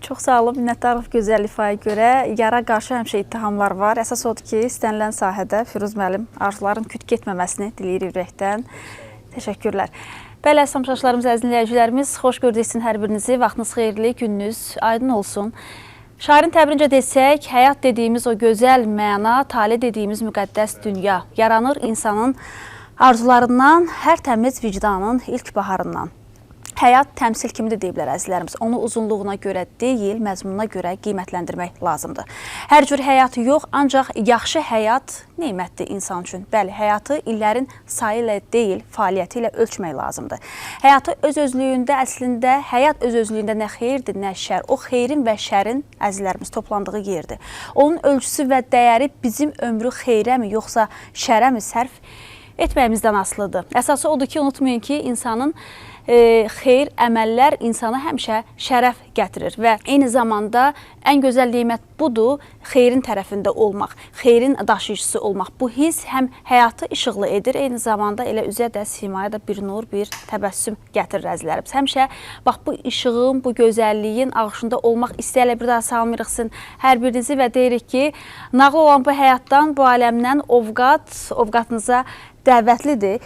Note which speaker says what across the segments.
Speaker 1: Çox sağ olun, minnətdarlıq gözəl ifaya görə. Yara qarşı həmişə ittihamlar var. Əsas odur ki, istənilən sahədə Firuz müəllim arzuların küt getməməsini diləyir ürəkdən. Təşəkkürlər. Bəli, əziz tamaşaçılarımız, əziz dinləyicilərimiz, xoş gördük hər birinizi. Vaxtınız xeyirli, gününüz aydın olsun. Şairin təbirincə desək, həyat dediyimiz o gözəl məna, tale dediyimiz müqəddəs dünya yaranır insanın arzularından, hər təmiz vicdanın ilk baharından. Həyat təmsil kimi də deyiblər əzizlərimiz. Onu uzunluğuna görə deyil, məzmununa görə qiymətləndirmək lazımdır. Hər cür həyat yox, ancaq yaxşı həyat nemətdir insan üçün. Bəli, həyatı illərin sayı ilə deyil, fəaliyyəti ilə ölçmək lazımdır. Həyatı öz-özlüyündə, əslində həyat öz-özlüyündə nə xeyirdir, nə şər. O xeyrin və şərin əzizlərimiz toplandığı yerdir. Onun ölçüsü və dəyəri bizim ömrü xeyrəmi, yoxsa şərəmi sərf etməyimizdən asılıdır. Əsası odur ki, unutmayın ki, insanın xeyir, əməllər insana həmişə şərəf gətirir və eyni zamanda ən gözəl nemət budur, xeyrin tərəfində olmaq, xeyrin daşıyıcısı olmaq. Bu his həm həyatı işıqlı edir, eyni zamanda elə üzə də, simaya da bir nur, bir təbəssüm gətirir əzizlərimiz. Həmişə bax bu işığın, bu gözəlliyin ağışında olmaq istəyərlə bir daha salamlayırıq hər birinizi və deyirik ki, nağıl olan bu həyatdan, bu aləmdən ovqatınıza dəvətlidir.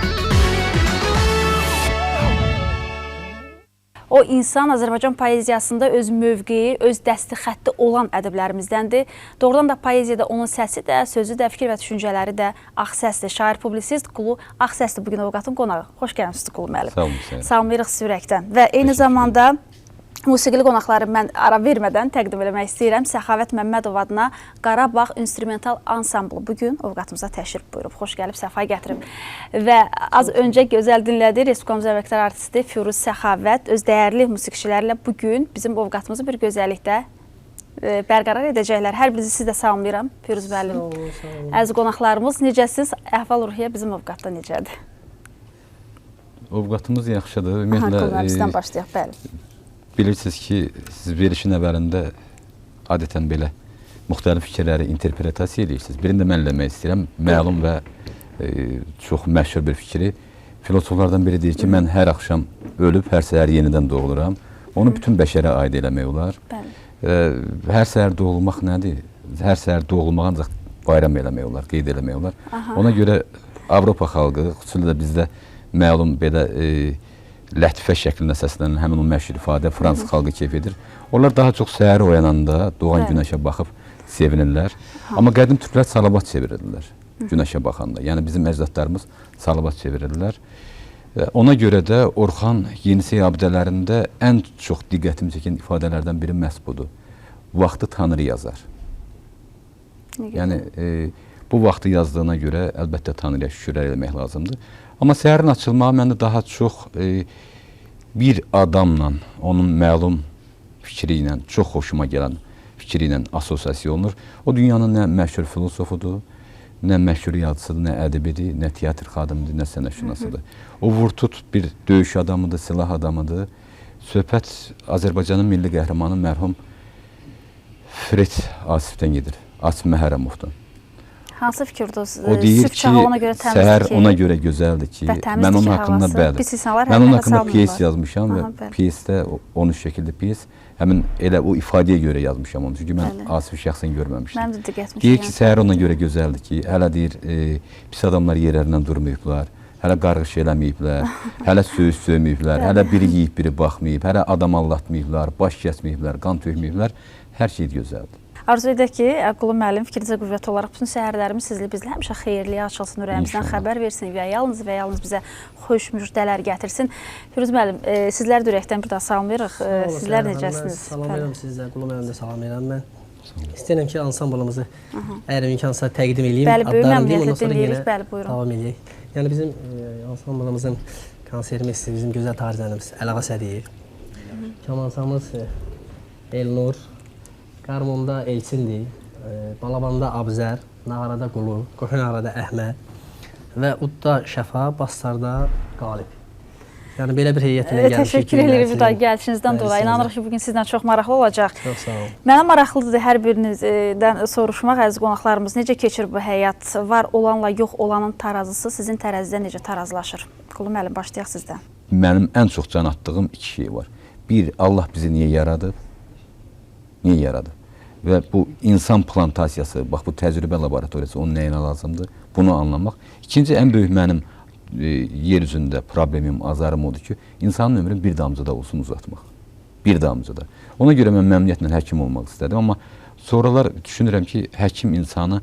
Speaker 1: O insan Azərbaycan poeziyasında öz mövqeyi, öz dəsti xətti olan ədəblərimizdəndir. Doğrudan da poeziyada onun səsi də, sözü də, fikir və düşüncələri də Ağsəsdir. Şair, publisist Qulu Ağsəsdir bugün avukatın qonağı. Xoş gəlmişsiniz Qulu müəllim.
Speaker 2: Sağ olun.
Speaker 1: Salamlayırıq sizi ürəkdən. Və eyni zamanda musiqili qonaqları mən ara vermədən təqdim eləmək istəyirəm. Səxavət Məmmədov adına Qarabağ İnstrumental Ansamblı bugün avukatımıza təşrif buyurub. Xoş gəlib, səfa gətirib. Və az öncə gözəl dinlədi Respublikamız əməkdar artisti Firuz Səxavət öz dəyərli musiqiçilərlə bugün bizim avukatımızı bir gözəllikdə bərqərar edəcəklər. Hər birinizi siz də salamlayıram Firuz müəllim. Əziz qonaqlarımız, necəsiniz? Əhval-ruhiyyə bizim avukatda necədir?
Speaker 2: Avukatımız yaxşıdır.
Speaker 1: Bizdən başlayaq, bəli.
Speaker 2: Bilirsiniz ki, siz verilişin əvvəlində adətən belə müxtəlif fikirləri interpretasiya edirsiniz. Birini də mən eləmək istəyirəm. Məlum və çox məşhur bir fikri. Filosoflardan biri deyir ki, mən hər axşam ölüb, hər səhər yenidən doğuluram. Onu bütün bəşərə aid eləmək olar. Hər səhər doğulmaq nədir? Hər səhər doğulmaq ancaq bayram eləmək olar, qeyd eləmək olar. Ona görə Avropa xalqı, xüsusilə də bizdə məlum belə lətifə şəklində səslənən həmin o məşhur ifadə Fransız xalqı keyf edir. Onlar daha çox səhər oyananda doğan günəşə baxıb sevinirlər. Amma qədim türklər salavat çevirirlər günəşə baxanda. Yəni bizim əcdadlarımız salavat çevirirlər. Ona görə də Orxan Yenisey abidələrində ən çox diqqətimi çəkən ifadələrdən biri məhz budur. Vaxtı Tanrı yazar. Yəni bu vaxtı yazdığına görə əlbəttə Tanrıya şükürlər eləmək lazımdır. Amma səhərin açılmağı məndə daha çox bir adamla, onun məlum fikri ilə, çox xoşuma gələn fikri ilə asosiasiya olunur. O dünyanın nə məşhur filosofudur, nə məşhur yazıcısıdır, nə ədibidir, nə teatr xadimidir, nə sənətşünasıdır. O vurtut bir döyüş adamıdır, silah adamıdır. Söhbət Azərbaycanın milli qəhrəmanı mərhum Fred Asifdən gedir, Asif Məhərrəmovdan.
Speaker 1: Hansı fikirdir?
Speaker 2: O deyir ki, səhər ona görə gözəldir ki, mən onun haqqında mən onun haqqında piyes yazmışam və piyesdə 13 şəkildə piyes, həmin elə o ifadəyə görə yazmışam onu. Çünki mən Asifi şəxsən görməmişdim. Deyir ki, səhər ona görə gözəldir ki, hələ deyir, pis adamlar yerlərindən durmayıblar, hələ qarğış eləməyiblər, hələ söyüş söyməyiblər, hələ biri yiyib, biri baxmayıb, hələ adam allatmayıblar, baş kəsməyiblər, qan tökməyiblər, hər şey gözəldir.
Speaker 1: Arzu edək ki, Qulu müəllim fikrinizə qüvvət olaraq bütün səhərlərimiz sizlə bizlə həmişə xeyirliyə açılsın, ürəyimizdən xəbər versin və yalnız bizə xoş müjdələr gətirsin. Firuz müəllim, sizlər də ürəkdən bir daha salamlayırıq. Sizlər necəsiniz?
Speaker 3: Salamlayıram sizə, Qulu müəllim də salamlayıram mən. İstəyirəm ki, ansamblımızı əgər imkansa təqdim edeyim.
Speaker 1: Bəli, böyük məmnuniyyətlə dinləyirik, bəli, buyurun.
Speaker 3: Davam edək. Yəni bizim ansamblımızın konserimiz, bizim gözəl tarzənimiz Əlağa Sədiyev. Kamansamız Elnur. Qarmonda Elçindir, Balabanda Abzər, Nağarada Qulu, Qohunarada Əhməd və Udda Şəfa, Bastarda Qalib. Yəni belə bir heyətlə gəlmişik.
Speaker 1: Təşəkkür edirik bir daha gəlişinizdən dolayı. İnanırıq ki, bugün sizlə çox maraqlı olacaq.
Speaker 3: Çox sağ olun.
Speaker 1: Mənə maraqlıdır hər birinizdən soruşmaq, əziz qonaqlarımız, necə keçir bu həyat? Var olanla yox olanın tarazısı sizin tərəzidə necə tarazlaşır? Qulu müəllim, başlayaq sizdən.
Speaker 2: Mənim ən çox can atdığım iki şey var. Bir, Allah bizi niyə yaradıb? niyə yaradı? Və bu insan plantasiyası, bax bu təcrübə laboratoriyası onun nəyinə lazımdır? Bunu anlamaq. İkinci ən böyük mənim yer üzündə problemim, azarım odur ki, insanın ömrünü bir damcada olsun uzatmaq. Bir damcada. Ona görə mən məmnuniyyətlə həkim olmaq istədim, amma sonralar düşünürəm ki, həkim insanı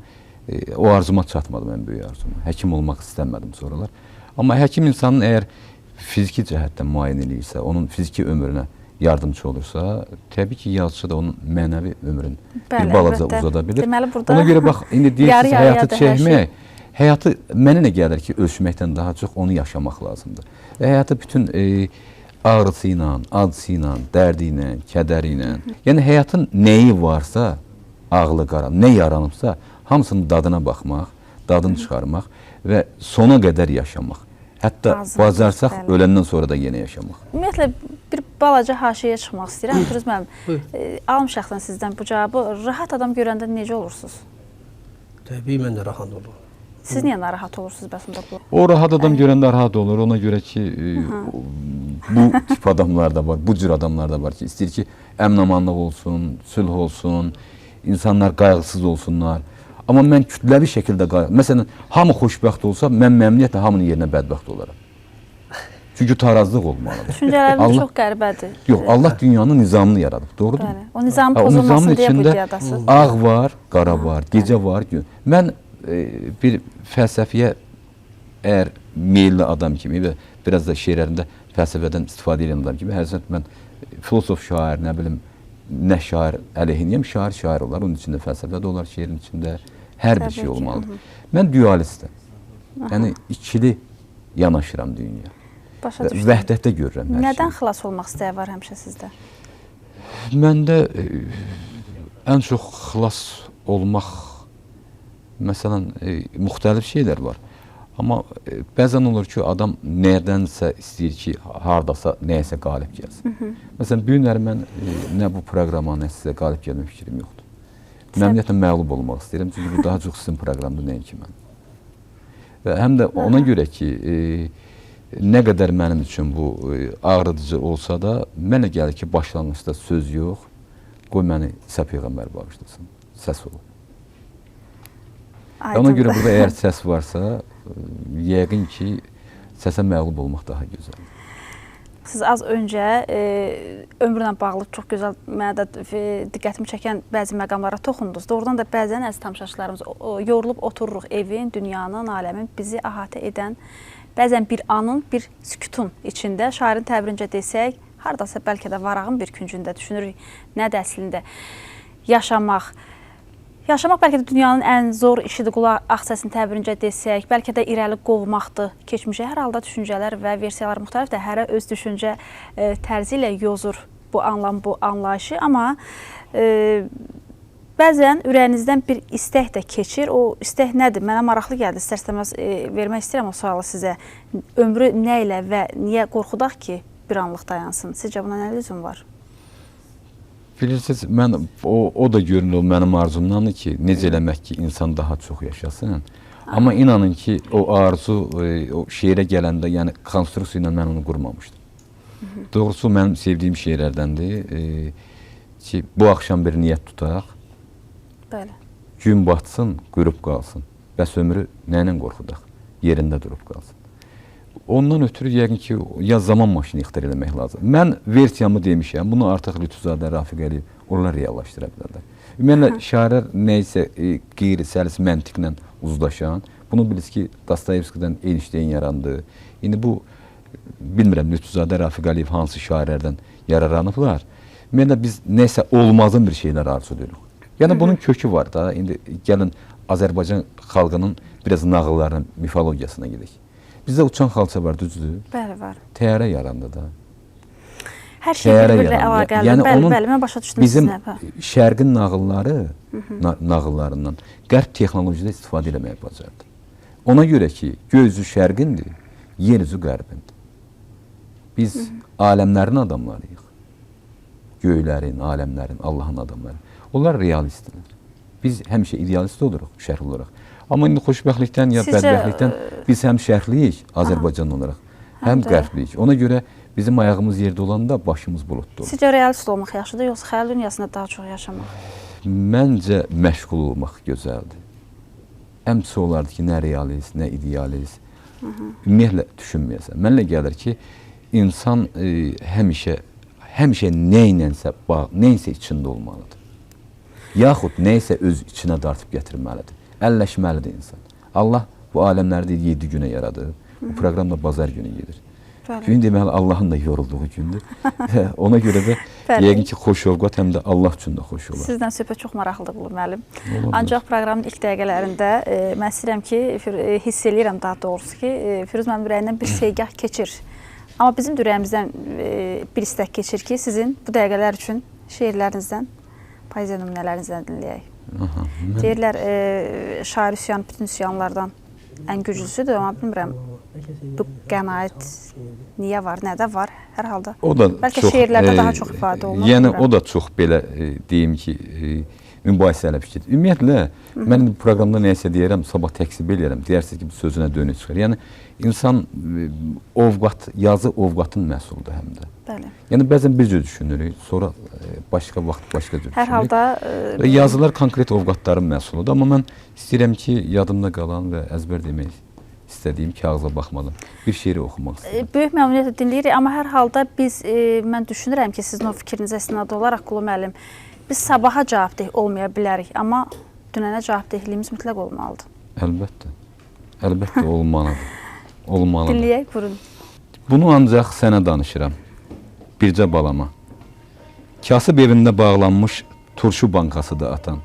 Speaker 2: o arzuma çatmadı, mən böyük arzuma. Həkim olmaq istəmədim sonralar. Amma həkim insanın əgər fiziki cəhətdən müayinə eləyirsə, onun fiziki ömrünə yardımcı olursa, təbii ki, yazıcı da onun mənəvi ömrünü bir balaca uzada bilir.
Speaker 1: Deməli, burada
Speaker 2: ona görə bax, indi deyirsiniz həyatı çəkmək, həyatı mənə nə gəlir ki, ölçməkdən daha çox onu yaşamaq lazımdır. Həyatı bütün ağrısı ilə, acısı ilə, dərdi ilə, kədəri ilə, yəni həyatın nəyi varsa, ağlı qara, nə yaranıbsa, hamısının dadına baxmaq, dadını çıxarmaq və sona qədər yaşamaq. Hətta bacarsaq, öləndən sonra da yenə yaşamaq.
Speaker 1: Ümumiyyətlə, bir balaca haşiyə çıxmaq istəyirəm. Firuz müəllim, alım şəxsən sizdən bu cavabı. Rahat adam görəndə necə olursunuz?
Speaker 3: Təbii, mən də rahat olurum.
Speaker 1: Siz niyə narahat olursunuz bəsində bu?
Speaker 2: O rahat adam görəndə rahat olur. Ona görə ki, bu tip adamlar da var, bu cür adamlar da var ki, istəyir ki, əmin-amanlıq olsun, sülh olsun, insanlar qayğısız olsunlar. Amma mən kütləvi şəkildə məsələn, hamı xoşbəxt olsa, mən məmnuniyyətlə hamının yerinə bədbəxt olaram. Çünki tarazlıq olmalıdır.
Speaker 1: Düşüncələriniz çox qəribədir.
Speaker 2: Yox, Allah dünyanın nizamını yaradıb, doğrudur mu?
Speaker 1: O nizam pozulmasın deyə bu ideyadasınız.
Speaker 2: Ağ var, qara var, gecə var, gün. Mən bir fəlsəfiyə əgər meyilli adam kimi və biraz da şeirlərində fəlsəfədən istifadə edən adam kimi, həqiqətən mən filosof şair, nə bilim, nə şair əleyhinəyəm, şair olar, onun içində fəlsəfə də olar, şeirin içində hər bir şey olmalıdır. Mən dualistəm, yəni ikili yanaşıram dünyaya. Vəhdətdə görürəm hər şeyi.
Speaker 1: Nədən xilas olmaq istəyi var həmişə sizdə?
Speaker 2: Məndə ən çox xilas olmaq, məsələn, müxtəlif şeylər var. Amma bəzən olur ki, adam nədənsə istəyir ki, hardasa nəyəsə qalib gəlsin. Məsələn, bu günləri mən nə bu proqrama, nə sizə qalib gəlmə fikrim yoxdur. Məmnuniyyətlə məğlub olmaq istəyirəm, çünki bu daha çox sizin proqramdır, nəinki mən. Və həm də ona görə ki, nə qədər mənim üçün bu ağrıdıcı olsa da, mənə gəlir ki, başlanmışda söz yox, qoy məni İsa Peyğəmbər bağışlasın, səs olur. Ona görə burada əgər səs varsa, yəqin ki, səsə məğlub olmaq daha gözəldir.
Speaker 1: Siz az öncə ömrlə bağlı çox gözəl, mənə də diqqətimi çəkən bəzi məqamlara toxundunuz. Doğrudan da bəzən əziz tamaşaçılarımız yorulub otururuq evin, dünyanın, aləmin bizi əhatə edən, bəzən bir anın, bir sükutun içində, şairin təbirincə desək, haradasa bəlkə də varağın bir küncündə düşünürük, nədir əslində yaşamaq. Yaşamaq bəlkə də dünyanın ən zor işidir, qulaq ağ-səsin təbirincə desək, bəlkə də irəli qovmaqdır. Keçmişə hər halda düşüncələr və versiyalar müxtəlifdir. Hərə öz düşüncə tərzi ilə yozur bu anlam, bu anlayışı. Amma bəzən ürəyinizdən bir istək də keçir. O istək nədir? Mənə maraqlı gəldi. İstər-istəməz vermək istəyirəm o sualı sizə. Ömrü nə ilə və niyə qorxudaq ki, bir anlıq dayansın? Sizcə buna nə lüzum var?
Speaker 2: Bilirsiniz, mən o da görünür mənim arzumdandır ki, necə eləmək ki, insan daha çox yaşasın. Amma inanın ki, o arzu o şeirə gələndə, yəni konstruksiya ilə mən onu qurmamışdım. Doğrusu mənim sevdiyim şeirlərdəndir ki, bu axşam bir niyyət tutaq, gün batsın, qürub qalsın, bəs ömrü nə ilə qorxudaq, yerində durub qalsın. Ondan ötürü yəqin ki, ya zaman maşını ixtira eləmək lazım. Mən versiyamı demişəm, bunu artıq Lütfüzadə, Rafiq Əliyev, onlar reallaşdıra bilərlər. Ümumiyyətlə, şairlər nəysə qeyri-səlis məntiqlə uzlaşan, bunu bilirsiniz ki, Dostoyevskidən Einstein yarandı. İndi bu, bilmirəm, Lütfüzadə, Rafiq Əliyev hansı şairlərdən yararanıblar. Ümumiyyətlə, biz nəysə olmazın bir şeylər arzuluyoruz. Yəni, bunun kökü var da, indi gəlin Azərbaycan xalqının biraz nağıllarının mifologiyasına gedək. Bizdə uçan xalça var, düzdür?
Speaker 1: Bəli, var.
Speaker 2: Təyyarə yarandı da.
Speaker 1: Hər şey bir-birlə əlaqəli. Bəli, mən başa düşdüm sizinlə.
Speaker 2: Bizim şərqin nağıllarından qərb texnolojide istifadə eləməyə bacardı. Ona görə ki, göy üzü şərqindir, yer üzü qərbindir. Biz aləmlərin adamlarıyıq. Göylərin, aləmlərin, Allahın adamları. Onlar realistdirlər. Biz həmişə idealist oluruq, şərq olaraq. Amma indi xoşbəxtlikdən ya bədbəxtlikdən biz həm şərqliyik Azərbaycan olaraq, həm qərbliyik. Ona görə Bizim ayağımız yerdə olanda başımız buludda olur.
Speaker 1: Sizcə realist olmaq yaxşıdır, yoxsa xəyal dünyasında daha çox yaşamaq?
Speaker 2: Məncə məşğul olmaq gözəldir. Ən pis olardı ki, nə realist, nə idealist. Ümumiyyətlə düşünməyəsən. Mənlə gəlir ki, insan həmişə nəyinsə içində olmalıdır. Yaxud nəysə öz içinə dartıb gətirməlidir. Əlləşməlidir insan. Allah bu aləmləri 7 günə yaradır. Bu proqram da bazar günü gedir. Gün deməli Allahın da yorulduğu gündür. Ona görə də yəqin ki, xoş ovqat həm də Allah üçün də xoş olar.
Speaker 1: Sizdən söhbət çox maraqlıdır Qulu müəllim. Ancaq proqramın ilk dəqiqələrində mən istəyirəm ki, hiss eləyirəm daha doğrusu ki, Firuz müəllim ürəyindən bir segah keçir. Amma bizim ürəyimizdən bir istək keçir ki, sizin bu dəqiqələr üçün şeirlərinizdən, poeziya nümunələrinizdən dinləyək. Deyirlər, şair üsyanı bütün üsyanlardan ən güclüsüdür, amma bilmirəm, bu qənaət niyə var, nədə var, hər halda. Bəlkə şeirlərdə daha çox ifadə olunur.
Speaker 2: Yəni, o da çox belə, deyim ki, mübahisələ fikirdir. Ümumiyyətlə, mən bu proqramda nəyəsə deyərəm, sabah təksib eləyərəm, deyərsiniz ki, bu sözünə dönük çıxır. Yəni, insan yazı ovqatın məhsuludur həm də.
Speaker 1: Bəli.
Speaker 2: Yəni, bəzən bir cür düşünürük, sonra başqa vaxt başqa cür düşünürük.
Speaker 1: Hər halda...
Speaker 2: Yazılar konkret ovqatların məhsuludur, amma mən istəyirəm ki, yadımda qalan və əzbər demək istədiyim kağıza baxmadan bir şeiri oxumaq istəyirəm.
Speaker 1: Böyük məmnuniyyətlə dinləyirik, amma hər halda mən düşünürəm ki, sizin o fikrinizə istinad olaraq Qulu müəllim, biz sabaha cavabdeh olmaya bilərik, amma dünənə cavabdehliyimiz mütləq olmalıdır.
Speaker 2: Əlbəttə, əlbəttə olmalıdır.
Speaker 1: Dinləyək, buyurun.
Speaker 2: Bunu ancaq sənə danışıram, bircə balama. Kasıb evində bağlanmış turşu bankasıdır atan.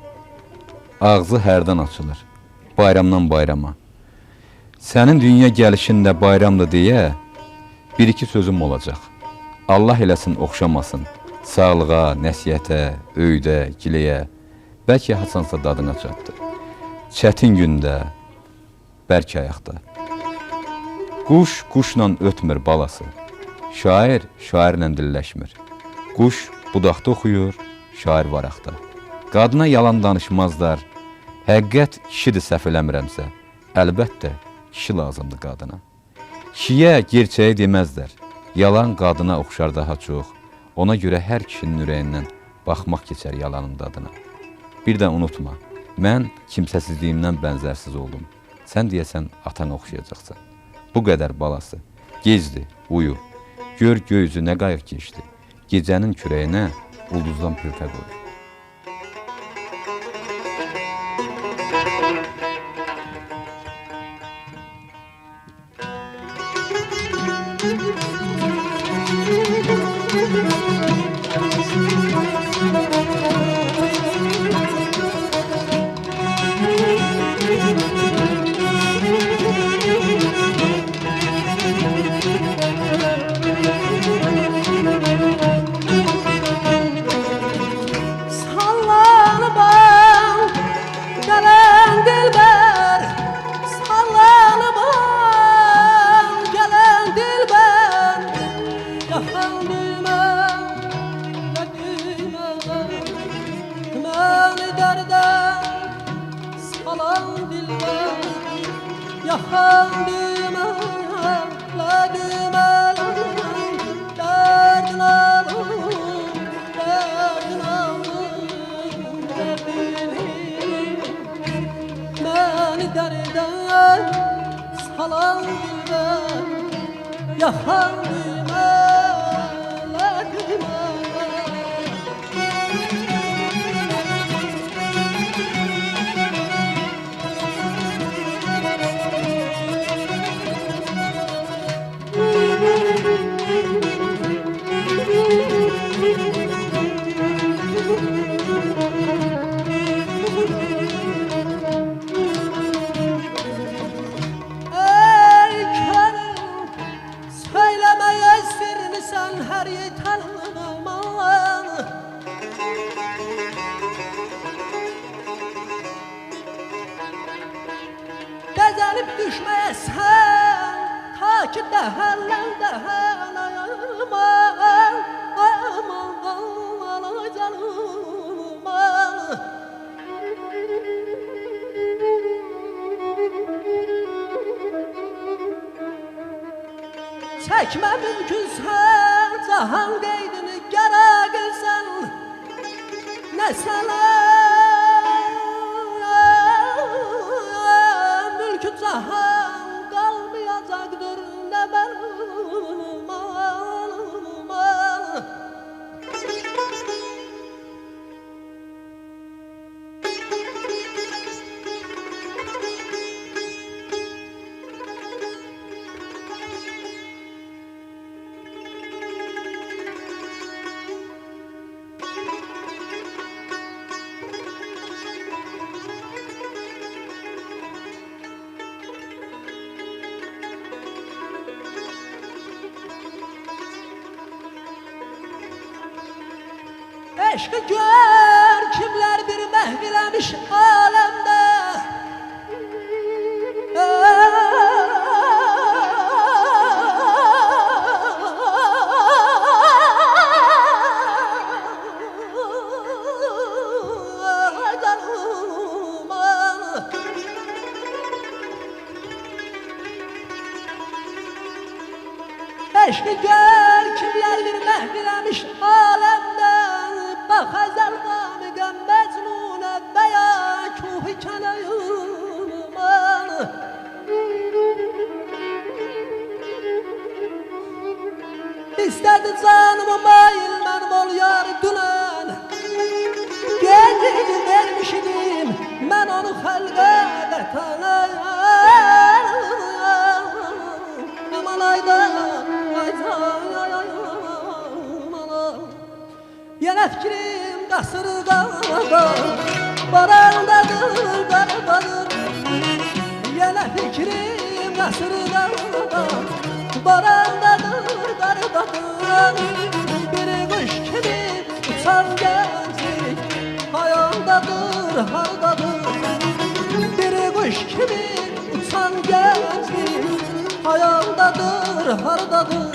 Speaker 2: Ağzı hərdən açılır, bayramdan bayrama. Sənin dünya gəlişində bayramdır deyə bir-iki sözüm olacaq. Allah eləsin oxşamasın, sağlığa, nəsiyyətə, öydə, giləyə, bəlkə haçansa dadına çatdı. Çətin gündə, bərk ayaqda. Quş quşla ötmür balası, şair şairlə dilləşmir. Quş budaqda oxuyur, şair varaqda. Qadına yalan danışmazlar, həqiqət kişidir səhv eləmirəmsə, əlbəttə kişi lazımdır qadına. Kişiyə gerçəyi deməzlər, yalan qadına oxşar daha çox, ona görə hər kişinin ürəyindən baxmaq keçər yalanın dadına. Bir də unutma, mən kimsəsizliyimdən bənzərsiz oldum, sən deyəsən atan oxşayacaqsan. Bu qədər balası, gecdir, uyu, gör göyüzü nə qayıq keçdi, gecənin kürəyinə ulduzdan pürtə qoy.
Speaker 4: Çəkmə mümkünsə
Speaker 3: cahan qeydini gəra qılsan, nə sənə mülkü cahan qalmayacaqdır, nə mənim malıma. Eşqi gör kimlər bir məhv eləmiş aləmdə. Eşqi gör kimlər bir məhv eləmiş aləmdə. Bax əzəl qamiqəm məcnunə və ya kuhi kənəyuman. İstədi canımı mayil mənim ol yar dünən. Gecini vermiş idim mən onu xəlqə vətənə. Aman ayda yenə fikrim qasırğada, barandadır, qarabadır. Yenə fikrim qasırğada, barandadır, qarabadır. Bir quş kimi uçan gənclik, hayaldadır, hardadır. Bir quş kimi uçan gənclik, hayaldadır, hardadır.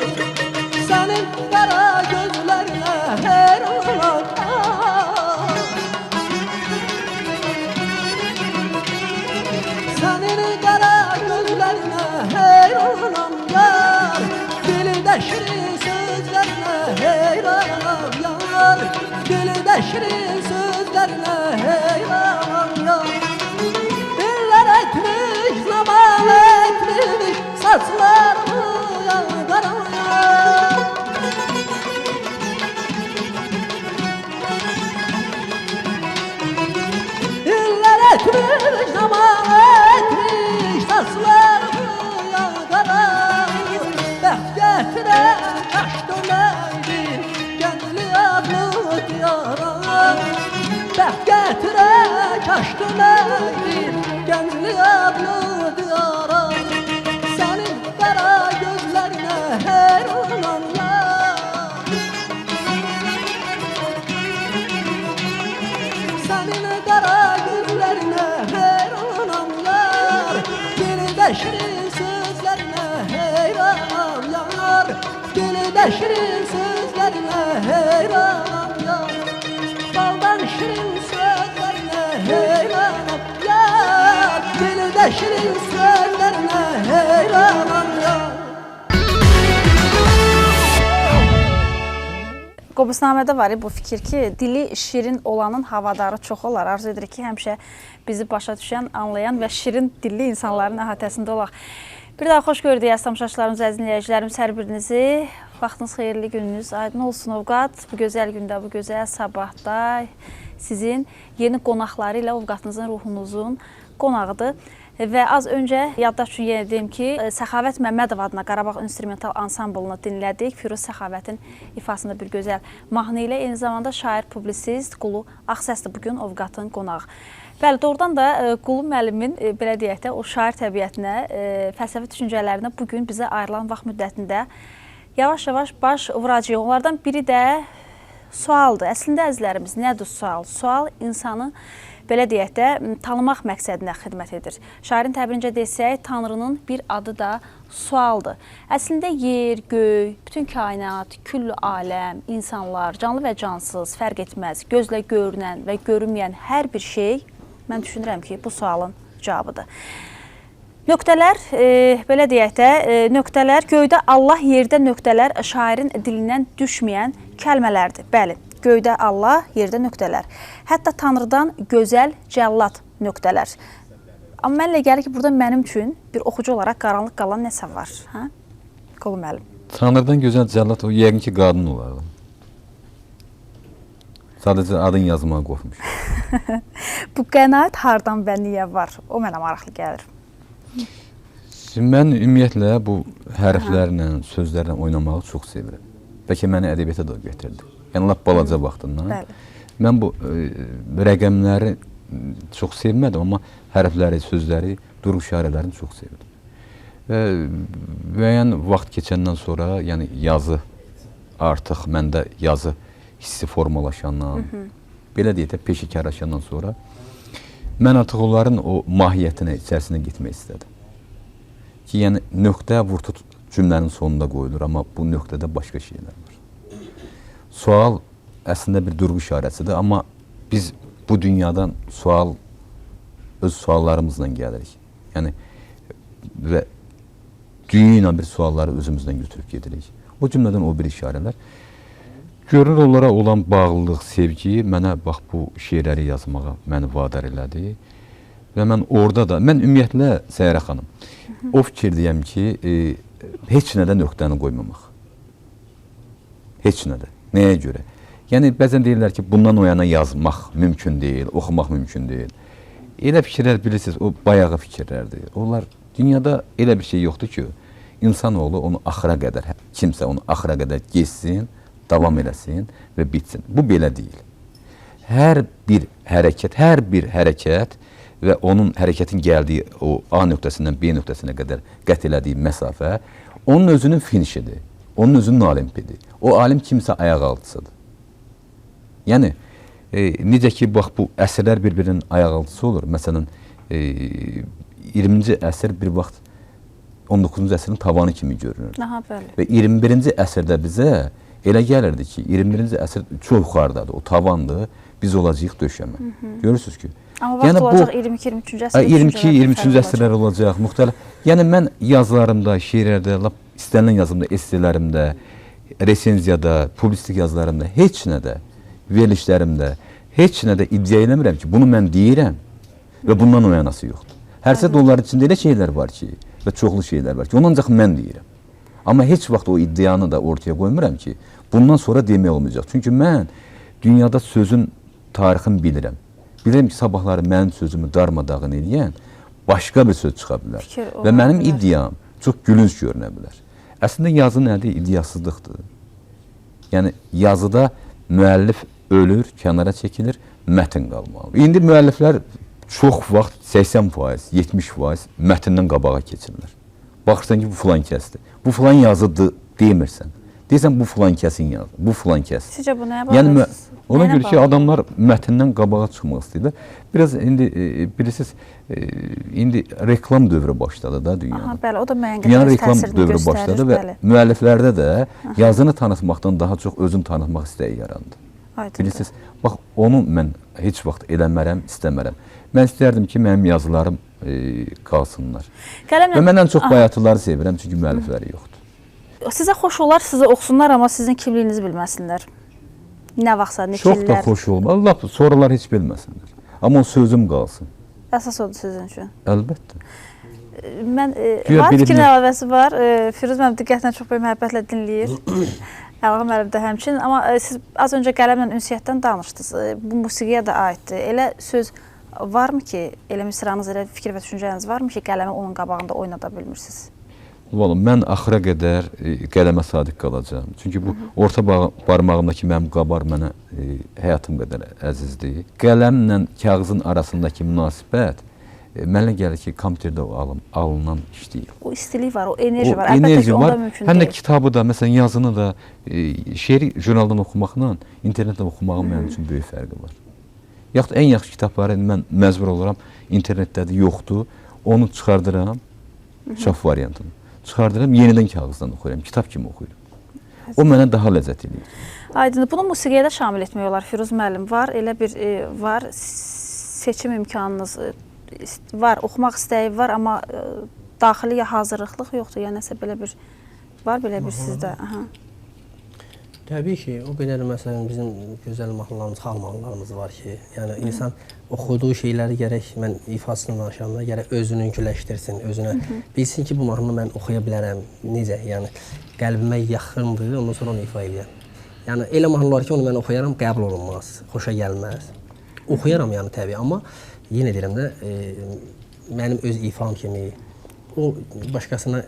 Speaker 3: Sənin qara gözlərinə heyranam. Sənin qara gözlərinə heyranam yar. Dildə şirin sözlərinə heyranam yar. Dildə şirin sözlərinə heyranam yar. Diller etmiş, zaman etmiş saçlarımı yağdaram. Etmiş, zaman etmiş saçlarımı yağdaram. Bəxt gətirən kaş dönəydi gəncli adlı diyara. Bəxt gətirən kaş dönəydi gəncli adlı diyara. Sənin qara gözlərinə heyranam yar. Sənin qara gözlərinə heyranam yar. Dildə şirin sözlərinə heyranam yar. Dildə şirin sözlərinə heyranam yar. Baldan şirin sözlərinə heyranam yar. Dildə şirin sözlərinə heyranam yar.
Speaker 1: Qobusnamədə var bu fikir ki, dili şirin olanın havadarı çox olar. Arzu edirik ki, həmişə bizi başa düşən, anlayan və şirin dilli insanların əhatəsində olaq. Bir daha xoş gördük əziz tamaşaçılarımız, əziz dinləyicilərimiz, hər birinizi. Vaxtınız xeyirli, gününüz aydın olsun Ovqat. Bu gözəl gündə, bu gözəl sabahda sizin yeni qonaqları ilə Ovqatınızın, ruhunuzun qonağıdır. Və az öncə yaddaş üçün yenə deyim ki, Səxavət Məmmədov adına Qarabağ instrumental ansamblını dinlədik. Firuz Səxavətin ifasında bir gözəl mahnı ilə eyni zamanda şair, publisist Qulu Ağsəsdir bugün Ovqatın qonağı. Bəli, doğrudan da Qulu müəllimin, belə deyək də, o şair təbiətinə, fəlsəfi düşüncələrinə bugün bizə ayrılan vaxt müddətində yavaş-yavaş baş vuracağıq. Onlardan biri də sualdır. Əslində əzizlərimiz, nədir sual? Sual insanı, belə deyək də, tanımaq məqsədinə xidmət edir. Şairin təbirincə desək, Tanrının bir adı da sualdır. Əslində yer, göy, bütün kainat, küllü aləm, insanlar, canlı və cansız, fərq etməz, gözlə görünən və görünməyən hər bir şey, mən düşünürəm ki, bu sualın cavabıdır. Nöqtələr, belə deyək də, nöqtələr göydə Allah, yerdə nöqtələr şairin dilindən düşməyən kəlmələrdir. Bəli, göydə Allah, yerdə nöqtələr. Hətta Tanrıdan gözəl, cəllad nöqtələr. Amma mənlə gəlir ki, burada mənim üçün bir oxucu olaraq qaranlıq qalan nəsə var. Hə? Qolu müəllim.
Speaker 2: Tanrıdan gözəl cəllad o yəqin ki, qadın olardı. Sadəcə adın yazmağa qorxmuş.
Speaker 1: Bu qənaət hardan və niyə var? O mənə maraqlı gəlir.
Speaker 2: Mən ümumiyyətlə bu hərflərlə, sözlərlə oynamağı çox sevirəm. Bəlkə məni ədəbiyyata da gətirdi. Yəni lap balaca vaxtından. Bəli. Mən bu rəqəmləri çox sevmədim, amma hərfləri, sözləri, durğu işarələrini çox sevirdim. Və müəyyən vaxt keçəndən sonra, yəni yazı artıq məndə yazı hissi formalaşandan, belə deyək də peşəkarlaşandan sonra mən artıq onların o mahiyyətinə, içərisinə getmək istədim. Ki, yəni nöqtə vurtut cümlənin sonunda qoyulur, amma bu nöqtədə başqa şeylər var. Sual əslində bir durğu işarəsidir, amma biz bu dünyadan öz suallarımızla gəlirik. Yəni və dünya ilə bir sualları özümüzdən götürüb gedirik. O cümlədən o bir işarələr. Görünür onlara olan bağlılıq, sevgi mənə bax bu şeirləri yazmağa məni vadar elədi. Və mən orada da, mən ümumiyyətlə Səhərə xanım, o fikirdəyəm ki, heç nədə nöqtəni qoymamaq. Heç nədə. Nəyə görə? Yəni, bəzən deyirlər ki, bundan o yana yazmaq mümkün deyil, oxumaq mümkün deyil. Elə fikirlər bilirsiniz, o bayağı fikirlərdir. Onlar, dünyada elə bir şey yoxdur ki, insanoğlu onu axıra qədər, kimsə onu axıra qədər geçsin, davam eləsin və bitsin. Bu belə deyil. Hər bir hərəkət və onun hərəkətin gəldiyi o A nöqtəsindən B nöqtəsinə qədər qət elədiyi məsafə onun özünün finişidir, onun özünün alimpidir. O alim kimsə ayaq altısıdır. Yəni, necə ki, bax, bu əsrlər bir-birinin ayaq altısı olur. Məsələn, 20-ci əsr bir vaxt 19-cu əsrin tavanı kimi görünür.
Speaker 1: Aha, bəli.
Speaker 2: Və 21-ci əsrdə bizə elə gəlirdi ki, 21-ci əsr çox yuxarıdadır, o tavandır, biz olacağıq döşəmə. Görürsünüz ki,
Speaker 1: amma vaxt olacaq 22-23-cü əsr.
Speaker 2: 22-23-cü əsrlər olacaq, müxtəlif. Yəni, mən yazılarımda, şeirlərdə, istənilən yazımda, esselərimdə, resenziyada, publistik yazılarımda, heç nədə, verilişlərimdə, heç nədə iddia eləmirəm ki, bunu mən deyirəm və bundan o yanası yoxdur. Hərsə də onların içində elə şeylər var ki, və çoxlu şeylər var ki, onu ancaq mən deyirəm. Amma heç vaxt o iddianı da ortaya qoymuram ki, bundan sonra demək olmayacaq. Çünki mən dünyada sözün tarixini bilirəm. Bilirəm ki, sabahları mənim sözümü darmadağın edən başqa bir söz çıxa bilər. Və mənim iddiam çox gülünc görünə bilər. Əslində yazı nədir? İddiasızlıqdır. Yəni yazıda müəllif ölür, kənara çəkilir, mətn qalmalıdır. İndi müəlliflər çox vaxt 80%, 70% mətndən qabağa keçirlər. Baxırsan ki, bu filan kəsdir. Bu filan yazıdır demirsən. Deyirsən, bu filan kəsin yazı, bu filan kəs.
Speaker 1: Sizcə bu nəyə bağlıdır?
Speaker 2: Ona görə ki, adamlar mətndən qabağa çıxmaq istəyirlər. Biraz indi, bilirsiniz, indi reklam dövrü başladı da dünyada.
Speaker 1: Aha, bəli, o da müəyyən qədər
Speaker 2: reklam dövrü başladı və müəlliflərdə də yazını tanıtmaqdan daha çox özünü tanıtmaq istəyi yarandı. Bilirsiniz, bax, onu mən heç vaxt eləmərəm, istəmərəm. Mən istərdim ki, mənim yazılarım qalsınlar. Və mən ən çox bayatıları sevirəm, çünki müəllifləri yoxdur.
Speaker 1: Sizə xoş olar, sizə oxusunlar, amma sizin kimliyinizi bilməsinlər. Nə vaxtsa, nə
Speaker 2: çox da xoş olmaz. Allah sonralar heç bilməsinlər. Amma o sözüm qalsın.
Speaker 1: Əsas odur sizin üçün.
Speaker 2: Əlbəttə.
Speaker 1: Mən, var fikrin əlavəsi var. Firuz mənim diqqətlə çox böyük məhəbbətlə dinləyir. Əlağa müəllim də həmçinin. Amma siz az öncə qələmlə ünsiyyətdən danışdınız. Bu musiqiyə də aiddir. Elə söz varmı ki, elə misranız, elə fikir və düşüncəniz varmı ki, qələmi onun qabağında oynada bilmirsiniz?
Speaker 2: Vallahi, mən axıra qədər qələmə sadiq qalacağım. Çünki bu orta barmağımdakı mənim qabar mənə həyatım qədər əzizdir. Qələmlə kağızın arasındakı münasibət mənə gəlir ki, kompüterdə alınan iş deyil.
Speaker 1: O istilik var, o enerji var. Əlbəttə ki, onda mümkün deyil.
Speaker 2: Həm də kitabı da, məsələn, yazını da, şeiri jurnaldan oxumaqla, internetdən oxumağın mənim üçün böyük fərqi var. Yaxud ən yaxşı kitabları mən məcbur oluram, internetdədir, yoxdur, onu çıxardıram, çap variantını. Çıxardıram, yenidən kağızdan oxuyuram, kitab kimi oxuyuram. O mənə daha ləzzət edir.
Speaker 1: Aydındır, bunu musiqiyə də şamil etmək olar. Firuz müəllim, var, elə bir var, seçim imkanınız var, oxumaq istəyi var, amma daxili hazırlıqlıq yoxdur. Yəni nəsə belə bir var, belə bir sizdə. Aha.
Speaker 3: Təbii ki, o qədər məsələn bizim gözəl mahnılarımız, xalq mahnılarımız var ki, yəni insan oxuduğu şeyləri gərək mən ifasını danışanda gərək özününküləşdirsin, özünə bilsin ki, bu mahnını mən oxuya bilərəm. Necə? Yəni qəlbimə yaxındır, ondan sonra onu ifa edirəm. Yəni elə mahnılar ki, onu mən oxuyaram, qəbul olunmaz, xoşa gəlməz. Oxuyaram yəni təbii, amma yenə deyirəm də mənim öz ifam kimi o başqasına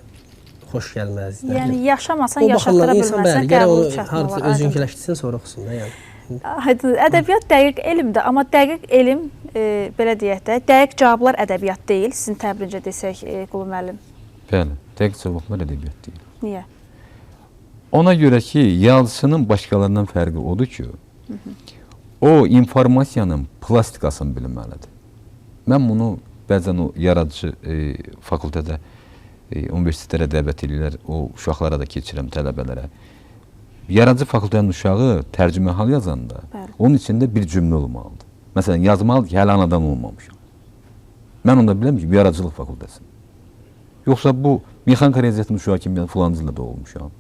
Speaker 3: xoş gəlməz.
Speaker 1: Yəni yaşamasan, yaşatdıra bilməsən, qəbul çatmır.
Speaker 3: Hardasa özünkiləşdirsin, sonra oxusun da yəni.
Speaker 1: Ədəbiyyat dəqiq elmdir, amma dəqiq elm, belə deyək də, dəqiq cavablar ədəbiyyat deyil, sizin təbirincə desək, Qulu müəllim.
Speaker 2: Bəli, dəqiq cavablar ədəbiyyat deyil.
Speaker 1: Niyə?
Speaker 2: Ona görə ki, yazıçının başqalarından fərqi odur ki, o informasiyanın plastikasını bilməlidir. Mən bunu bəzən o yaradıcı fakültədə, universitetlərə dəvət edirlər, o uşaqlara da keçirəm, tələbələrə. Yaradıcı fakültənin uşağı tərcümə hal yazanda, onun içində bir cümlə olmalıdır. Məsələn, yazmalıdır ki, hələ anadan olmamışam. Mən onda biləm ki, yaradıcılıq fakültəsi. Yoxsa bu, mexanika riyaziyyatının uşağı kimi falancı ilə doğulmuşam.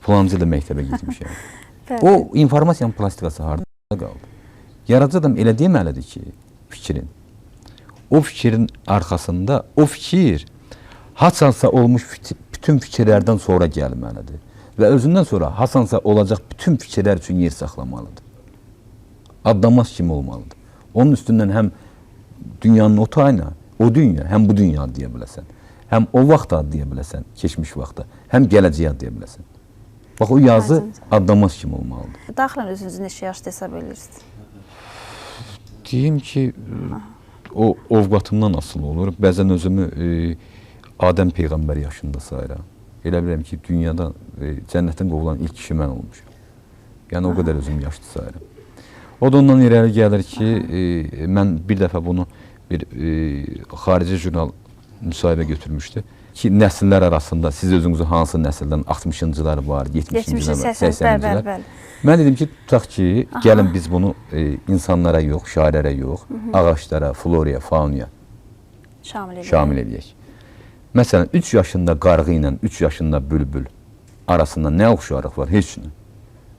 Speaker 2: Falancı ilə məktəbə gitmişəm. O informasiyanın plastikası harada qaldı. Yaradıcı adam elə deməlidir ki, fikrin. O fikrin arxasında o fikir haçansa olmuş bütün fikirlərdən sonra gəlməlidir. Və özündən sonra haçansa olacaq bütün fikirlər üçün yer saxlamalıdır. Adlanmaz kimi olmalıdır. Onun üstündən həm dünyanın o tayına, o dünya, həm bu dünya deyə biləsən. Həm o vaxtda deyə biləsən, keçmiş vaxtda, həm gələcəyə deyə biləsən. Bax, o yazı adlanmaz kimi olmalıdır.
Speaker 1: Daxilən özünüzü neçə yaşda hesab edirsiniz?
Speaker 2: Deyim ki, o ovqatımdan asılı olur. Bəzən özümü Adəm Peyğəmbər yaşında sayıram. Elə bilirəm ki, dünyada cənnətdən qovulan ilk kişi mən olmuşam. Yəni, o qədər özüm yaşlı sayıram. O da ondan irəli gəlir ki, mən bir dəfə bunu bir xarici jurnal müsahibə götürmüşdü. Ki, nəsillər arasında siz özünüzü hansı nəsildən 60-cılar var, 70-cilər var, 80-cilər. Mən dedim ki, tutaq ki, gəlin biz bunu insanlara yox, şairlərə yox, ağaçlara, floraya, faunaya şamil edək. Məsələn, 3 yaşında qarğı ilə 3 yaşında bülbül arasında nə oxşarlıq var? Heç nə.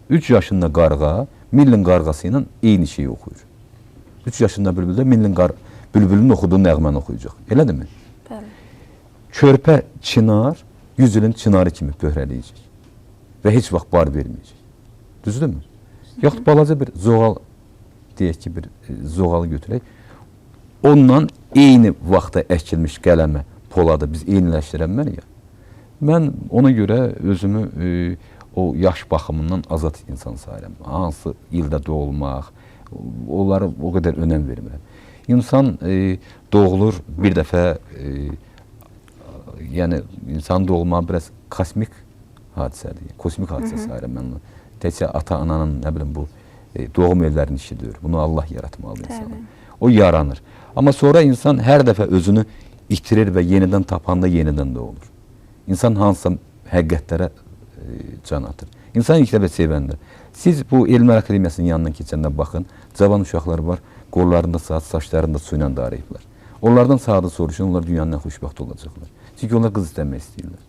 Speaker 2: 3 yaşında qarğa millin qarğası ilə eyni şeyi oxuyur. 3 yaşında bülbüldə millin bülbülün oxuduğu nəğməni oxuyacaq. Elədirmi?
Speaker 1: Bəli.
Speaker 2: Körpə çınar 100 ilin çınarı kimi pöhrələyəcək və heç vaxt bar verməyəcək. Düzdürmü? Yaxud balaca bir zoğal, deyək ki, bir zoğalı götürək. Ondan eyni vaxtda əkilmiş qələmə, poladı biz eyniləşdirənməliyik ya. Mən ona görə özümü o yaş baxımından azad insan sayıram. Hansı ildə doğulmaq, onlara o qədər önəm vermirəm. İnsan doğulur bir dəfə, yəni insan doğulmaq biraz kosmik hadisədir. Kosmik hadisə sayıram mən onu. Təkcə ata-ananın, nə bilim, bu doğum evlərinin işidir. Bunu Allah yaratmalıdır insana. O yaranır. Amma sonra insan hər dəfə özünü itirir və yenidən tapanda yenidən doğulur. İnsan hansısa həqiqətlərə can atır. İnsan ilk dəfə sevəndə. Siz bu Elmlər Akademiyasının yanından keçəndə baxın, cavan uşaqlar var, qollarında saat, saçlarında su ilə darayıblar. Onlardan saatı soruşun, onlar dünyanın xoşbəxt olacaqlar. Çünki onlar qız istəmək istəyirlər.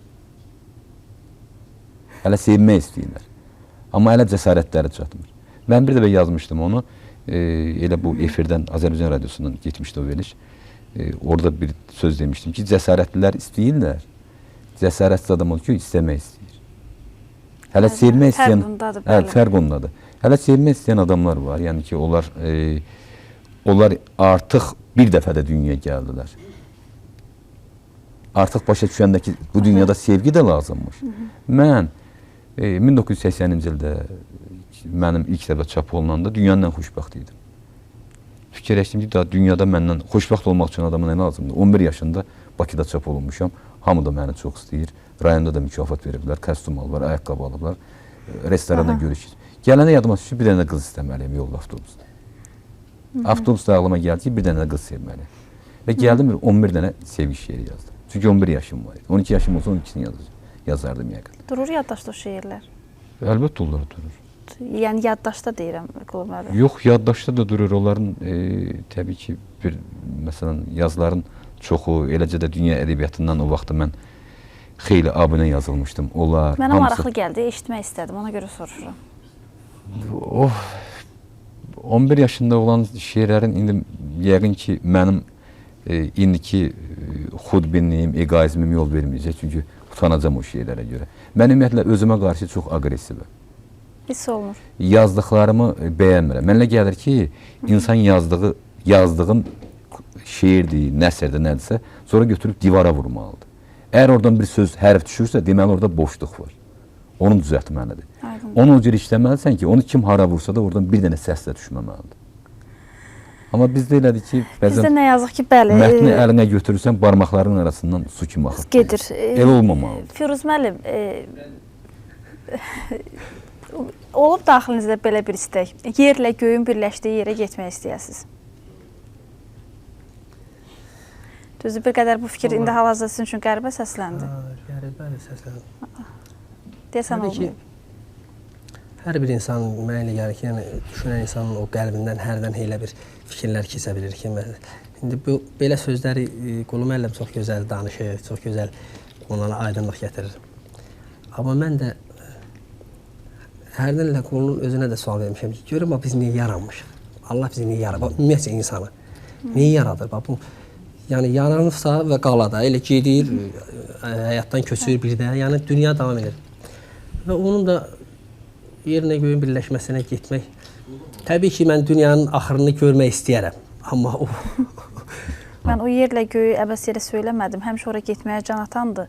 Speaker 2: Hələ sevmək istəyirlər. Amma hələ cəsarətləri çatmır. Mən bir dəfə yazmışdım onu, elə bu efirdən, Azərbaycan radiosundan getmişdi o veriş. Orada bir söz demişdim ki, cəsarətlilər istəyirlər. Cəsarətsiz adam olur ki, istəmək istəyir. Hələ sevmək istəyən, fərq ondadır. Hələ sevmək istəyən adamlar var. Yəni ki, onlar artıq bir dəfə də dünyaya gəldilər. Artıq başa düşəndə ki, bu dünyada sevgi də lazımmış. Mən 1980-ci ildə mənim ilk dəfə çap olunanda dünyanın ən xoşbəxt idim. Fikirləşdim ki, dünyada məndən xoşbəxt olmaq üçün adama nə lazımdır? 11 yaşında Bakıda çap olunmuşam. Hamı da məni çox istəyir. Rayonda da mükafat veriblər, kostyum alıblar, ayaqqabı alıblar, restoranda görüşür. Gələndə yadıma düşür, bir dənə qız istəməliyim yolda avtobusda. Avtobusda ağlıma gəldi ki, bir dənə qız sevməliyim. Və gəldim, 11 dənə sevgi şeiri yazdım. Çünki 11 yaşım var idi. 12 yaşım olsa 12-sini yazardım yəqin.
Speaker 1: Durur yaddaşda o şeirlər?
Speaker 2: Əlbəttə onlar durur.
Speaker 1: Yəni yaddaşda deyirəm Qulu müəllim.
Speaker 2: Yox, yaddaşda da durur. Onların təbii ki, bir məsələn yazıların çoxu, eləcə də dünya ədəbiyyatından o vaxtda mən xeyli abunə yazılmışdım. Onlar
Speaker 1: Mənə
Speaker 2: hamısı
Speaker 1: maraqlı gəldi, eşitmək istədim. Ona görə soruşuram.
Speaker 2: 11 yaşında olan şeirlərin indi yəqin ki mənim indiki xudbinliyim, egoizmim yol verməyəcək. Çünki utanacam o şeirlərə görə. Mən ümumiyyətlə özümə qarşı çox aqressivəm.
Speaker 1: Hiss olunur.
Speaker 2: Yazdıqlarımı bəyənmirəm. Mənə gəlir ki, insan yazdığın şeirdir, nəsrdir, nədirsə, sonra götürüb divara vurmalıdır. Əgər oradan bir söz, hərf düşürsə, deməli orada boşluq var. Onu düzəltməlidir. Onu o cür işləməlisən ki, onu kim hara vursa da oradan bir dənə səs də düşməməlidir. Amma bizdə elədir ki,
Speaker 1: Bizdə nə yazıq ki, bəli.
Speaker 2: Mətni əlinə götürürsən, barmaqlarının arasından su kimi axır.
Speaker 1: Gedir.
Speaker 2: Elə olmamalıdır.
Speaker 1: Firuz müəllim, olub daxilinizdə belə bir istək, yerlə göyün birləşdiyi yerə getmək istəyəsiniz. Düzdür, bir qədər bu fikir indi hal-hazırda sizin üçün qəribə səsləndi.
Speaker 3: Qəribə səsləndi.
Speaker 1: Deyəsən olmayıb.
Speaker 3: Hər bir insan mənə elə gəlir ki, yəni düşünən insanın o qəlbindən hərdən elə bir fikirlər keçə bilir ki, indi bu belə sözləri Qulu müəllim çox gözəl danışır, çox gözəl onlara aydınlıq gətirir. Amma mən də hərdən elə Qulunun özünə də sual vermişəm ki, görüm biz niyə yaranmışıq? Allah bizi niyə yaradır? Ümumiyyətcə insanı niyə yaradır? Bu yəni yaranıbsa və qalada elə gedir, həyatdan köçür bir də, yəni dünya davam edir. Və onun da yerinə göyün birləşməsinə getmək. Təbii ki, mən dünyanın axırını görmək istəyərəm. Amma o...
Speaker 1: Mən o yerlə göyü əbəs yerə söyləmədim. Həmişə ora getməyə can atandır.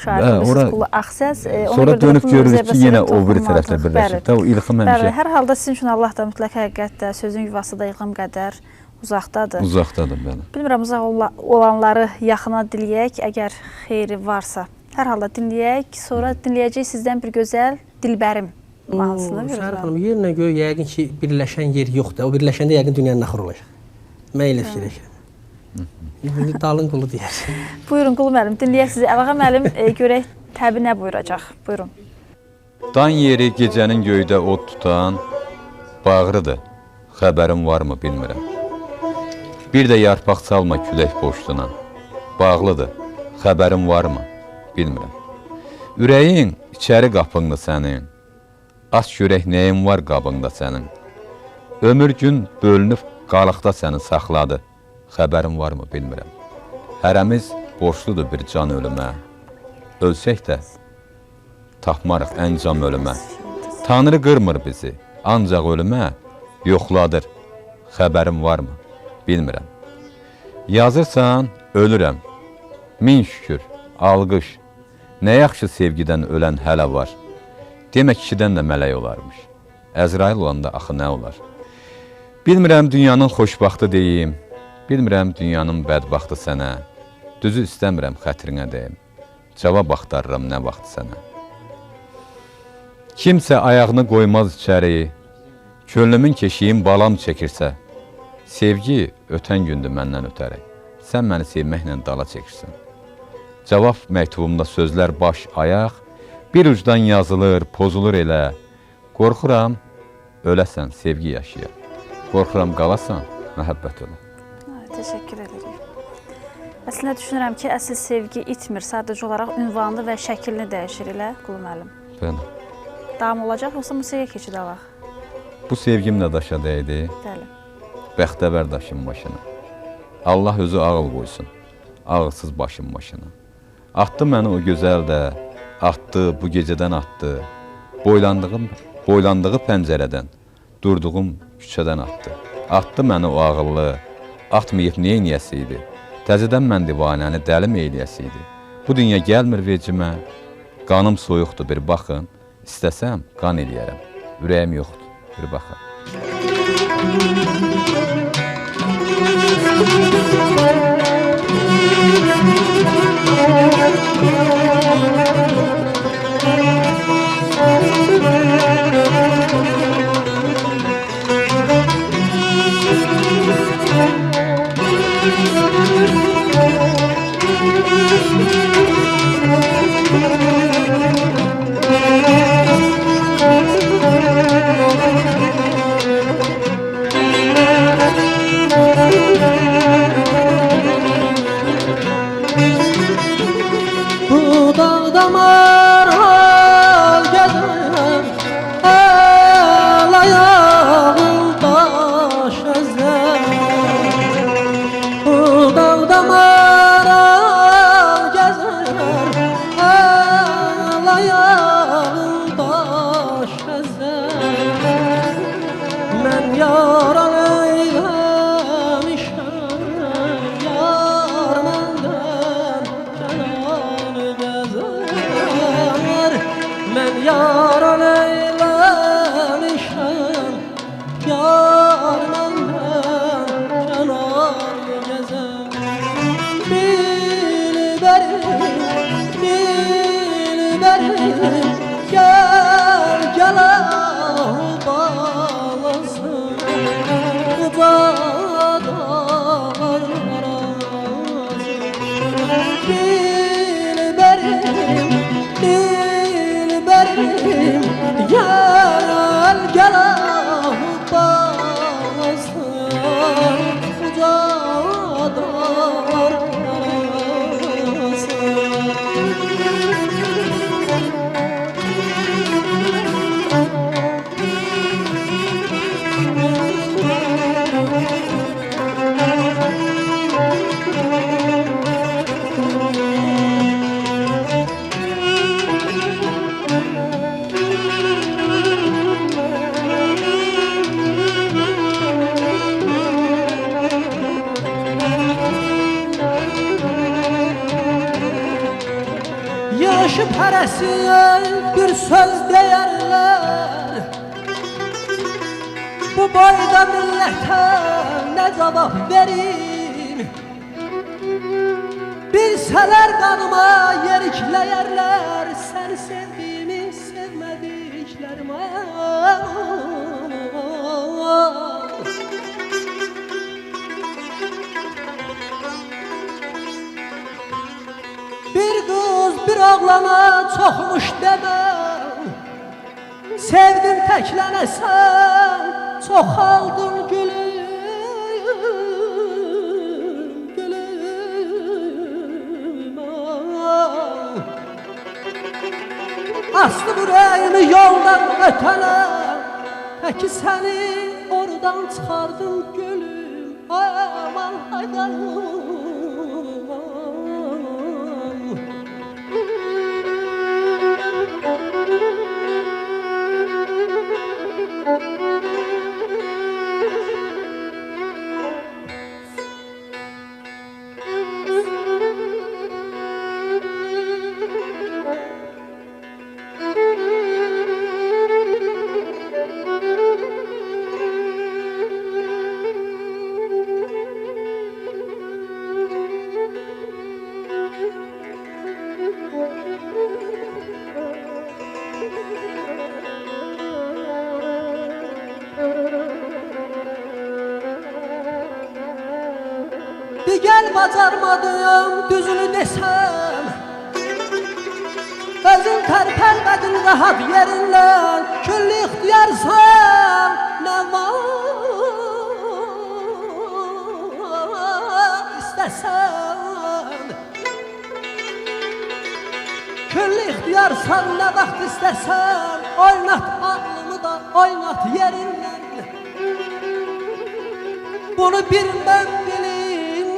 Speaker 1: Şair Qulu Ağsəs.
Speaker 2: Sonra dönüb görürük ki, yenə o bir tərəflə birləşib. O ilxim həmişə.
Speaker 1: Hər halda sizin üçün Allah da mütləq həqiqətdə sözün yuvası da ilğim qədər uzaqdadır.
Speaker 2: Uzaqdadır, bəli.
Speaker 1: Bilmirəm, uzaq olanları yaxına diləyək, əgər xeyri varsa. Hər halda dinləyək, sonra dinləyəcək sizdən bir gözəl Dilbərim mahnısını.
Speaker 3: Şərif xanım, yerlə göy yəqin ki, birləşən yer yoxdur. O birləşəndə yəqin dünyanın axırı olacaq. Mən elə fikirləşirəm. Dalın Qulu deyər.
Speaker 1: Buyurun Qulu müəllim, dinləyək sizi. Əvəqa müəllim görək təbi nə buyuracaq. Buyurun.
Speaker 2: Dan yeri gecənin göydə od tutan bağrıdır. Xəbərim varmı bilmirəm. Bir də yarpaq çalma külək boşluğuna. Bağlıdır. Xəbərim varmı bilmirəm. Ürəyin içəri qapındı sənin. Aç görək nəyin var qabında sənin. Ömür gün bölünüb qalıqda səni saxladı. Xəbərim varmı bilmirəm. Hərəmiz borçludur bir can ölümə. Ölsək də tapmarıq əncam ölümə. Tanrı qırmır bizi, ancaq ölümə yoxladır. Xəbərim varmı bilmirəm. Yazırsan ölürəm. Min şükür, alqış. Nə yaxşı sevgidən ölən hələ var. Demək kişidən də mələk olarmış. Əzrail olanda axı nə olar? Bilmirəm dünyanın xoşbaxtı deyim. Bilmirəm dünyanın bədbaxtı sənə. Düzü istəmirəm xətrinə deyim. Cavab axtarıram nə vaxt sənə. Kimsə ayağını qoymaz içəri. Könlümün keşiyim balam çəkirsə. Sevgi ötən gündür məndən ötəri. Sən məni sevməklə dala çəkirsən. Cavab məktubumda sözlər baş, ayaq. Bir ucdan yazılır, pozulur elə. Qorxuram, öləsən, sevgi yaşayar. Qorxuram, qalasan, məhəbbət ola.
Speaker 1: Təşəkkür edirik. Əslində düşünürəm ki, əsl sevgi itmir. Sadəcə olaraq ünvanını və şəklini dəyişir elə Qulu müəllim.
Speaker 2: Bəli.
Speaker 1: Davam olacaq, yoxsa musiqiyə keçid alaq?
Speaker 2: Bu sevgim də daşa dəydi.
Speaker 1: Bəli.
Speaker 2: Bəxtəvər daşın başına. Allah özü ağıl qoysun, ağılsız başın başına. Atdı məni o gözəl də, atdı, bu gecədən atdı. Boylandığı pəncərədən, durduğum küçədən atdı. Atdı məni o ağıllı, atmayıb neyniyəsi idi. Təzədən mən divanəni dəli meyliyəsi idi. Bu dünya gəlmir vecimə, qanım soyuqdur bir baxın. İstəsəm qan eləyərəm, ürəyim yoxdur, bir baxın.
Speaker 3: hərəsiyə bir söz deyərlər. Bu boyda millətə nə cavab verim? Bilsələr qanıma yerikləyərlər, sən sevdiyimi sevmədiklərimə. Bir qız bir oğlana çoxmuş deməm, sevdim təklənəsən, çoxaldın gülüm, gülüm. Aslı ürəyimi yoldan ötənə, təki səni oradan çıxardım gülüm, aman haydanım. Bir gel bacarmadım düzünü desem, özün tərpənmədin rahat yerindən, küllü ixtiyarsam nə var istəsən. Küllü ixtiyarsam nə vaxt istəsən, oynat ağlımı da oynat yerindən. Bunu bir mən bilim,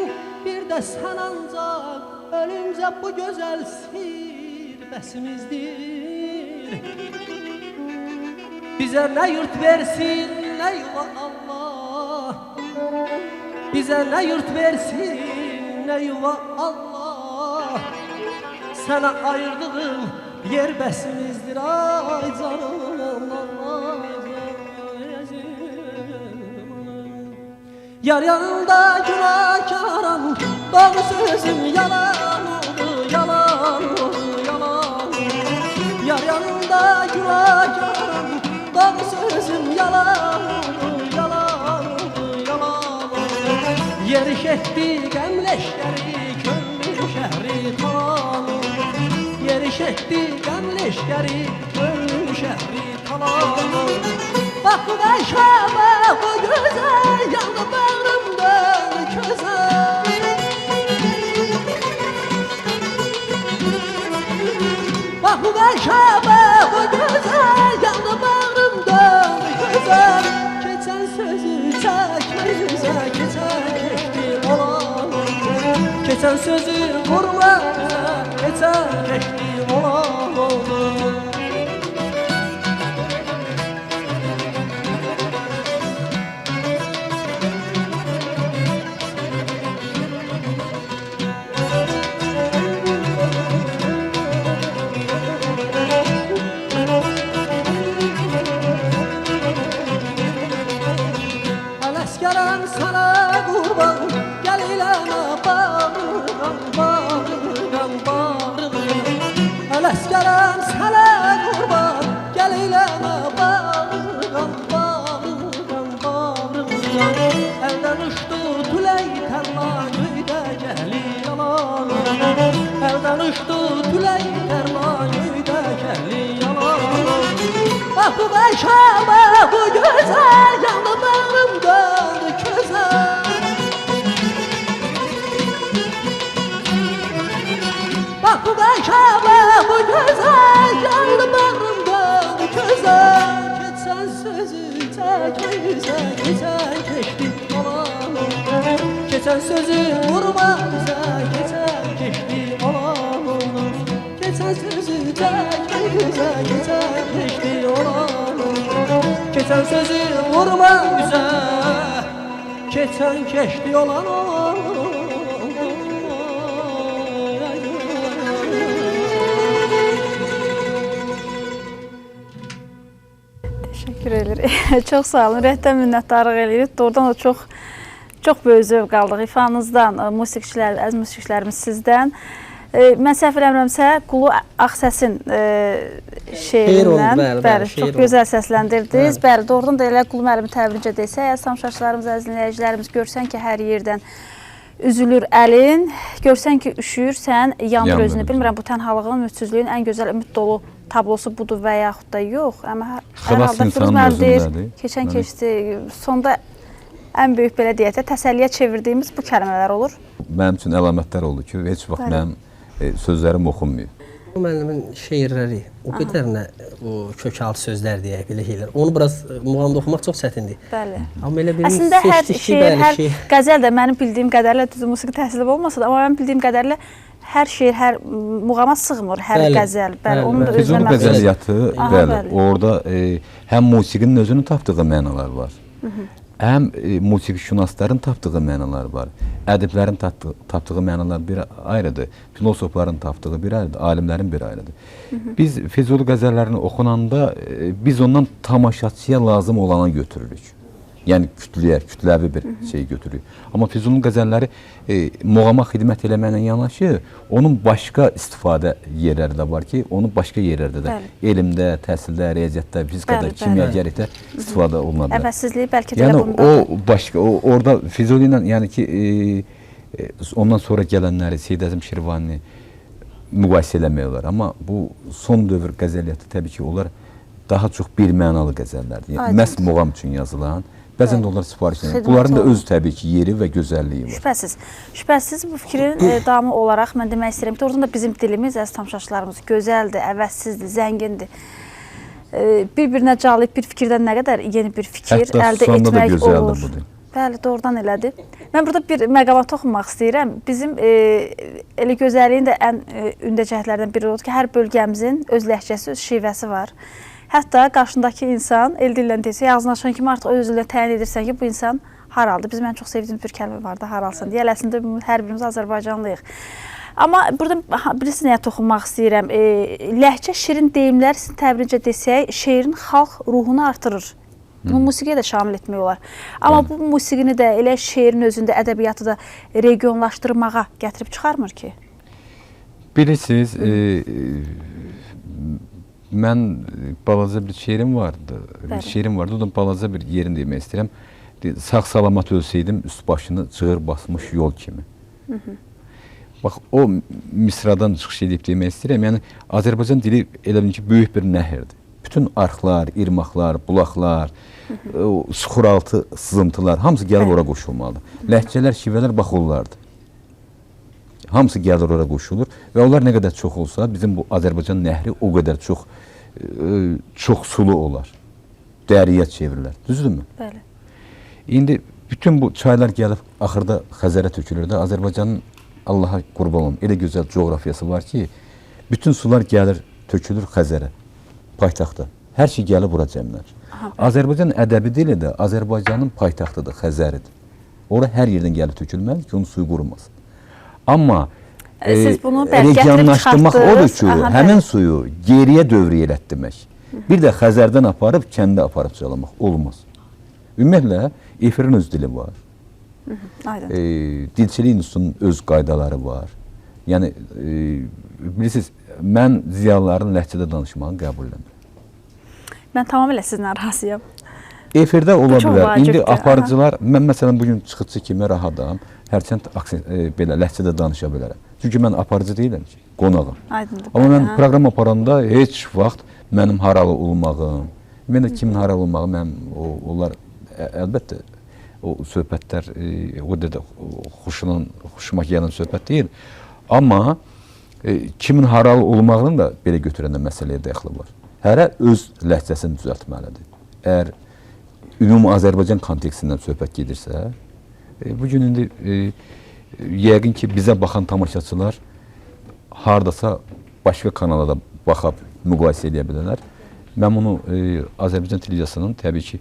Speaker 3: bir də sən ancaq, ölüncə bu gözəl sirbəsimizdir. Bizə nə yurt versin, nə yuva Allah, bizə nə yurt versin, nə yuva Allah. Sənə ayırdığım yer bəsimizdir, ay canım, ay canım. Yar yanında günahkaram, doğru sözüm yalan oldu, yalan oldu, yalan oldu. Yar yanında günahkaram, doğru sözüm yalan oldu, yalan oldu, yalan oldu. Yeriş etdi qəmləşkəri, könlü şəhri talan oldu. Yeriş etdi qəmləşkəri, könlü şəhri talan oldu. Bak bu bəşəmə, bu gözəl, yandı bağrımdan közəl. Bak bu bəşəmə, bu gözəl, yandı bağrımdan közəl. Keçən sözü çəkmə yüzə, keçən keçdi olan. Keçən sözü vurma yüzə, keçən keçdi olan oldu. Ələskərəm sənə qurban, gəl eləmə bağırıram, bağırıram, bağırıram. Ələskərəm sənə qurban, gəl eləmə bağırıram, bağırıram, bağırıram. Əldən uçdu tülək tərlan, göydə gəlir yalan. Əldən uçdu tülək tərlan, göydə gəlir yalan. Bax bu bəşəmə, bu gözəl, yandı bağrımdan közəl. Bax bu bəşəmə, bu gözəl, yandı bağrımdan közəl. Keçən sözü çəkmə yüzə, keçən keçdi olan. Keçən sözü vurma yüzə, keçən keçdi olan. Keçən sözü çəkmə yüzə, keçən keçdi olan. Keçən sözü vurma yüzə, keçən keçdi olan.
Speaker 1: Təşəkkür edirik. Çox sağ olun. Ürəkdən minnətdarlıq edirik. Doğrudan da çox böyük zövq aldıq ifanızdan, əziz musiqiçilərimiz sizdən. Mən səhv eləmirəmsə, Qulu Ağsəsin şeirindən, bəli, çox gözəl səsləndirdiniz. Bəli, doğrudan da elə Qulu müəllimi təbrincə desək, əziz tamaşaçılarımız, əziz dinləyicilərimiz, görsən ki, hər yerdən üzülür əlin, görsən ki, üşüyürsən, yandır özünü. Bilmirəm, bu tənhalığın, ümidsizliyin ən gözəl, ümid dolu tablosu budur və yaxud da yox. Amma hər halda Firuz müəllim deyir, keçən keçdi, sonda ən böyük belə deyək də, təsəlliyə çevirdiyimiz bu kəlmələr olur.
Speaker 2: Mənim üçün əlamətlər oldu ki, heç vaxt mənim sözlərim oxunmuyor.
Speaker 3: Bu müəllimin şeirləri o qədərinə o kökaltı sözlər deyək, belə şeylər. Onu biraz muğamda oxumaq çox çətindir.
Speaker 1: Bəli.
Speaker 3: Amma elə bir
Speaker 1: əslində hər şeir, hər qəzəl də mənim bildiyim qədərlə düz musiqi təhsili olmasa da, amma mənim bildiyim qədərlə hər şeir, hər muğama sığmır, hər qəzəl. Bəli, onun da özünə məxsus.
Speaker 2: Füzuli qəzəliyyatı, bəli, orada həm musiqinin özünün tapdığı mənalar var. Həm musiqişünasların tapdığı mənalar var, ədiblərin tapdığı mənalar bir ayrıdır, filosofların tapdığı bir ayrıdır, alimlərin bir ayrıdır. Biz Füzuli qəzəllərini oxunanda biz ondan tamaşaçıya lazım olana götürürük. Yəni kütləvi bir şey götürürük. Amma Füzuli qəzəlləri muğama xidmət eləməklə yanaşı, onun başqa istifadə yerləri də var ki, onu başqa yerlərdə də, elmdə, təhsildə, riyaziyyatda, fizikada, kimyagərlikdə istifadə oluna bilər.
Speaker 1: Əvəzsizliyi bəlkə də elə bundadır.
Speaker 2: Yəni o başqa, orada Füzuli ilə, yəni ki, ondan sonra gələnləri, Seyid Əzim Şirvanini müqayisə eləmək olar. Amma bu son dövr qəzəliyyatı təbii ki, onlar daha çox bir mənalı qəzəllərdir. Yəni, məhz muğam üçün yazılan. Bəzən də onlar sifariş edir. Bunların da öz təbii ki, yeri və gözəlliyi var.
Speaker 1: Şübhəsiz. Şübhəsiz bu fikrin davamı olaraq mən demək istəyirəm ki, oradan da bizim dilimiz, əziz tamaşaçılarımız, gözəldir, əvəzsizdir, zəngindir. Bir-birinə calayıb bir fikirdən nə qədər yeni bir fikir əldə etmək olur. Bəli, doğrudan elədir. Mən burada bir məqamat oxumaq istəyirəm. Bizim elə gözəlliyin də ən ündə cəhətlərdən biri odur ki, hər bölgəmizin öz ləhcəsi, öz şivəsi var. Hətta qarşındakı insan el dillə desə, ağzını açan kimi artıq öz dillə təyin edirsən ki, bu insan haraldır. Bizim ən çox sevdiyimiz bir kəlmə var da, haralsın deyə. Əslində hər birimiz Azərbaycanlıyıq. Amma burada bilirsiniz nəyə toxunmaq istəyirəm. Ləhcə, şirin deyimlər sizin təbrincə desək, şeirin xalq ruhunu artırır. Bunu musiqiyə də şamil etmək olar. Amma bu musiqini də elə şeirin özündə, ədəbiyyatı da regionlaşdırmağa gətirib çıxarmır ki?
Speaker 2: Bilirsiniz, mən balaca bir şeirim vardı. Bir şeirim vardı, o da balaca bir yerini demək istəyirəm. Sağ-salamat ölsəydim, üst başını çığır basmış yol kimi. Bax, o misradan çıxış edib demək istəyirəm. Yəni, Azərbaycan dili elə ki, böyük bir nəhirdir. Bütün arxlar, irmaqlar, bulaqlar, suxuraltı sızıntılar, hamısı gəlib ora qoşulmalıdır. Ləhcələr, şivələr bax onlardır. Hamısı gəlir ora qoşulur və onlar nə qədər çox olsa, bizim bu Azərbaycan nəhri o qədər çox sulu olar. Dəriyə çevrilər. Düzdürmü?
Speaker 1: Bəli.
Speaker 2: İndi bütün bu çaylar gəlib axırda Xəzərə tökülür də. Azərbaycanın Allaha qurban olum, elə gözəl coğrafiyası var ki, bütün sular gəlir, tökülür Xəzərə, paytaxta. Hər şey gəlib bura cəmlənir. Azərbaycan ədəbi dili də Azərbaycanın paytaxtıdır, Xəzəridir. Ora hər yerdən gəlib tökülməlidir ki, onun suyu qurumasın. Amma regionlaşdırmaq odur ki, həmin suyu geriyə dövrə elətdirmək. Bir də Xəzərdən aparıb, kəndə aparıb çalamaq olmaz. Ümumiyyətlə, efirin öz dili var. Dilçilik institutunun öz qaydaları var. Yəni, bilirsiniz, mən ziyalıların ləhcədə danışmağını qəbul eləmirəm.
Speaker 1: Mən tamamilə sizlə razıyam.
Speaker 2: Efirdə ola bilər. İndi aparıcılar, mən məsələn bugün çıxıcı kimi rahatam, hərçənd belə ləhcədə danışa bilərəm. Çünki mən aparıcı deyiləm ki, qonağım. Amma mən proqram aparanda heç vaxt mənim haralı olmağım, mən də kimin haralı olmağım, onlar əlbəttə o söhbətlər o qədər xoşuma gələn söhbət deyil. Amma kimin haralı olmağının da belə götürəndə məsələyə dəxli var. Hərə öz ləhcəsini düzəltməlidir. Əgər ümumi Azərbaycan kontekstindən söhbət gedirsə, bugün indi yəqin ki, bizə baxan tamaşaçılar hardasa başqa kanala da baxıb müqayisə edə bilərlər. Mən bunu Azərbaycan televiziyasının təbii ki,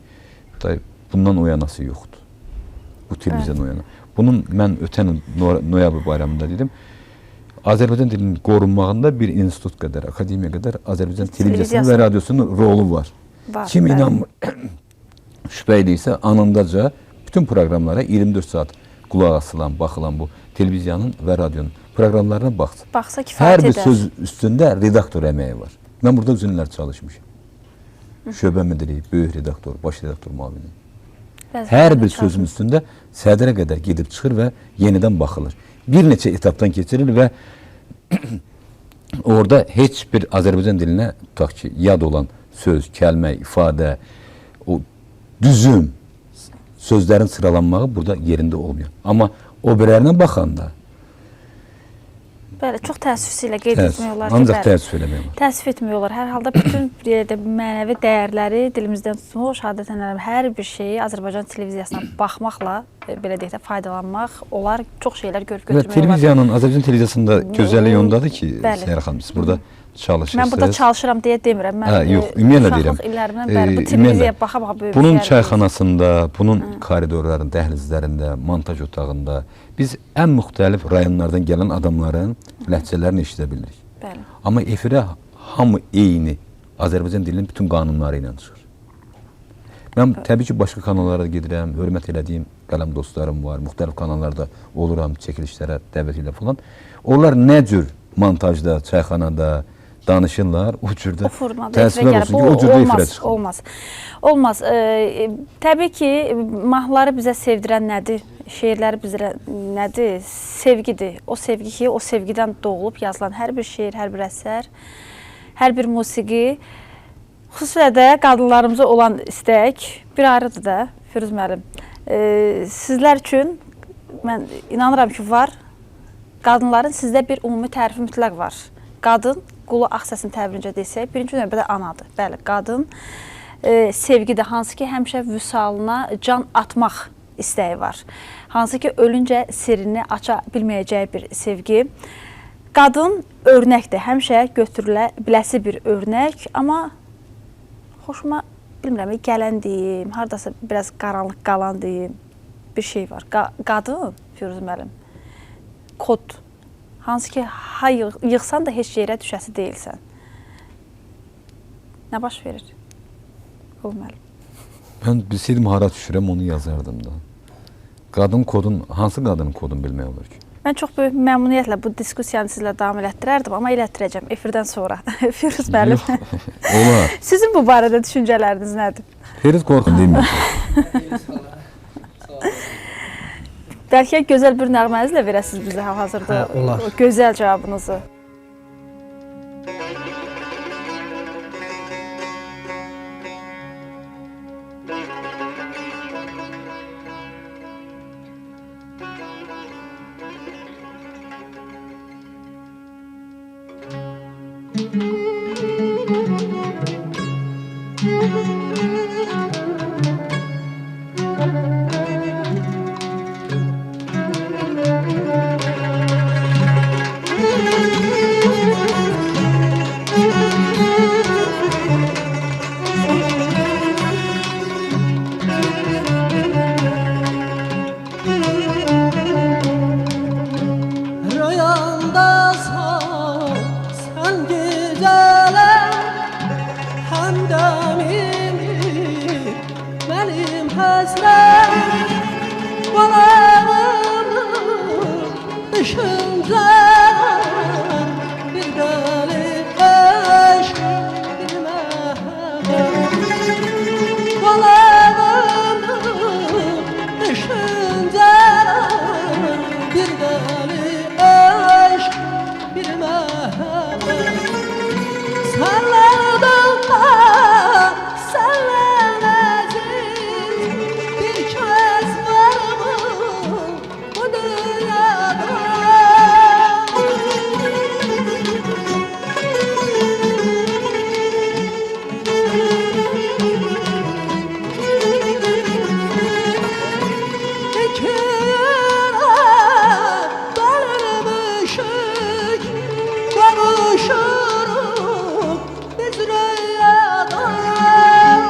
Speaker 2: bundan oyanası yoxdur. Bu televiziyanın oyanı. Bunun mən ötən noyabr bayramında dedim, Azərbaycan dilinin qorunmağında bir institut qədər, akademiya qədər Azərbaycan televiziyasının və radyosunun rolu var.
Speaker 1: Var,
Speaker 2: Kim
Speaker 1: bəli.
Speaker 2: inanmır, şübhəliysə anındaca bütün proqramlara 24 saat qulaq asılan, baxılan bu televiziyanın və radionun proqramlarına baxsın.
Speaker 1: Baxsa
Speaker 2: Hər
Speaker 1: kifayət
Speaker 2: bir
Speaker 1: edər.
Speaker 2: söz üstündə redaktor əməyi var. Mən burada uzun illər çalışmışam. Şöbə müdiri, böyük redaktor, baş redaktor müavini.
Speaker 1: Bəzilərində
Speaker 2: Hər bir
Speaker 1: çalışır.
Speaker 2: sözün üstündə sədrə qədər gedib çıxır və yenidən baxılır. Bir neçə etapdan keçirilir və orada heç bir Azərbaycan dilinə tutaq ki, yad olan söz, kəlmə, ifadə, o düzüm, sözlərin sıralanmağı burada yerində olmuyor. Amma o birlərinə baxanda
Speaker 1: Bəli, çox təəssüflə qeyd etmək olar ki,
Speaker 2: ancaq
Speaker 1: bəli.
Speaker 2: təəssüf eləmək olar.
Speaker 1: Təəssüf etmək olar. Hər halda bütün mənəvi dəyərləri dilimizdən tutmuş, adətən hər bir şeyi Azərbaycan televiziyasına baxmaqla, belə deyək də, faydalanmaq olar, çox şeylər görüb
Speaker 2: Və
Speaker 1: götürmək olar.
Speaker 2: televiziyanın, Azərbaycan televiziyasında gözəlliyi ondadır ki,
Speaker 1: Bəli.
Speaker 2: Səhər xanım, siz burada çalışırsınız.
Speaker 1: Mən burada çalışıram deyə demirəm. Mən
Speaker 2: Yox, ümumiyyətlə deyirəm.
Speaker 1: uşaqlıq illərimdən bəri bu televiziyaya baxa-baxa böyümüşəm.
Speaker 2: Bunun çayxanasında, bunun koridorların, dəhlizlərində, montaj otağında biz ən müxtəlif rayonlardan gələn adamların ləhcələrini eşidə bilirik.
Speaker 1: Bəli.
Speaker 2: Amma efirə hamı eyni Azərbaycan dilinin bütün qanunları ilə çıxır. Mən təbii ki, başqa kanallara gedirəm, hörmət elədiyim qələm dostlarım var, müxtəlif kanallarda oluram, çəkilişlərə dəvət ilə falan. Onlar nə cür montajda, çayxanada danışırlar, o cürdə
Speaker 1: O formada
Speaker 2: təəssüflər olsun ki, o cürdə efirə çıxır.
Speaker 1: Olmaz. Olmaz. Təbii ki, mahnıları bizə sevdirən nədir? Şeirləri bizə nədir? Sevgidir. O sevgi ki, o sevgidən doğulub yazılan hər bir şeir, hər bir əsər, hər bir musiqi, xüsusilə də qadınlarımıza olan istək bir ayrıdır da, Firuz müəllim. Sizlər üçün mən inanıram ki, var. Qadınların sizdə bir ümumi tərifi mütləq var. Qadın, qulu ağ səsin təbirincə desək, birinci növbədə anadır. Bəli, qadın sevgidə, hansı ki, həmişə vüsalına can atmaq istəyi var. Hansı ki, ölüncə sirrini aça bilməyəcəyi bir sevgi. Qadın örnəkdir, həmişə götürülə biləsi bir örnək, amma xoşuma, bilmirəm, gələn deyim, haradasa biraz qaranlıq qalan deyim, bir şey var. Qadın, Firuz müəllim, kod. Hansı ki, yığsan da heç yerə düşəsi deyilsən. Nə baş verir? Olmalı.
Speaker 2: Mən bilsəydim hara düşürəm, onu yazardım da. Qadın kodun, hansı qadının kodunu bilmək olur ki?
Speaker 1: Mən çox böyük məmnuniyyətlə bu diskussiyanı sizlə davam elətdirərdim, amma elətdirəcəm efirdən sonra. Firuz müəllim.
Speaker 2: Olar.
Speaker 1: Sizin bu barədə düşüncələriniz nədir?
Speaker 2: Firuz qorxun deyil.
Speaker 1: Bəlkə gözəl bir nəğmənizlə verəsiniz bizə hal-hazırda
Speaker 3: olar.
Speaker 1: o gözəl cavabınızı.
Speaker 3: Rüyamdasan sen güzelim, həmdəmim benim həsrət, balağımın düşüncələr, bir dəli eşq, bir məhəbbət. Balağımın düşüncələr, bir dəli eşq, bir məhəbbət. Sərlərdən sərlər əziz, bir kəs varmı bu dünyada? Kavuşuruk biz rüyadan,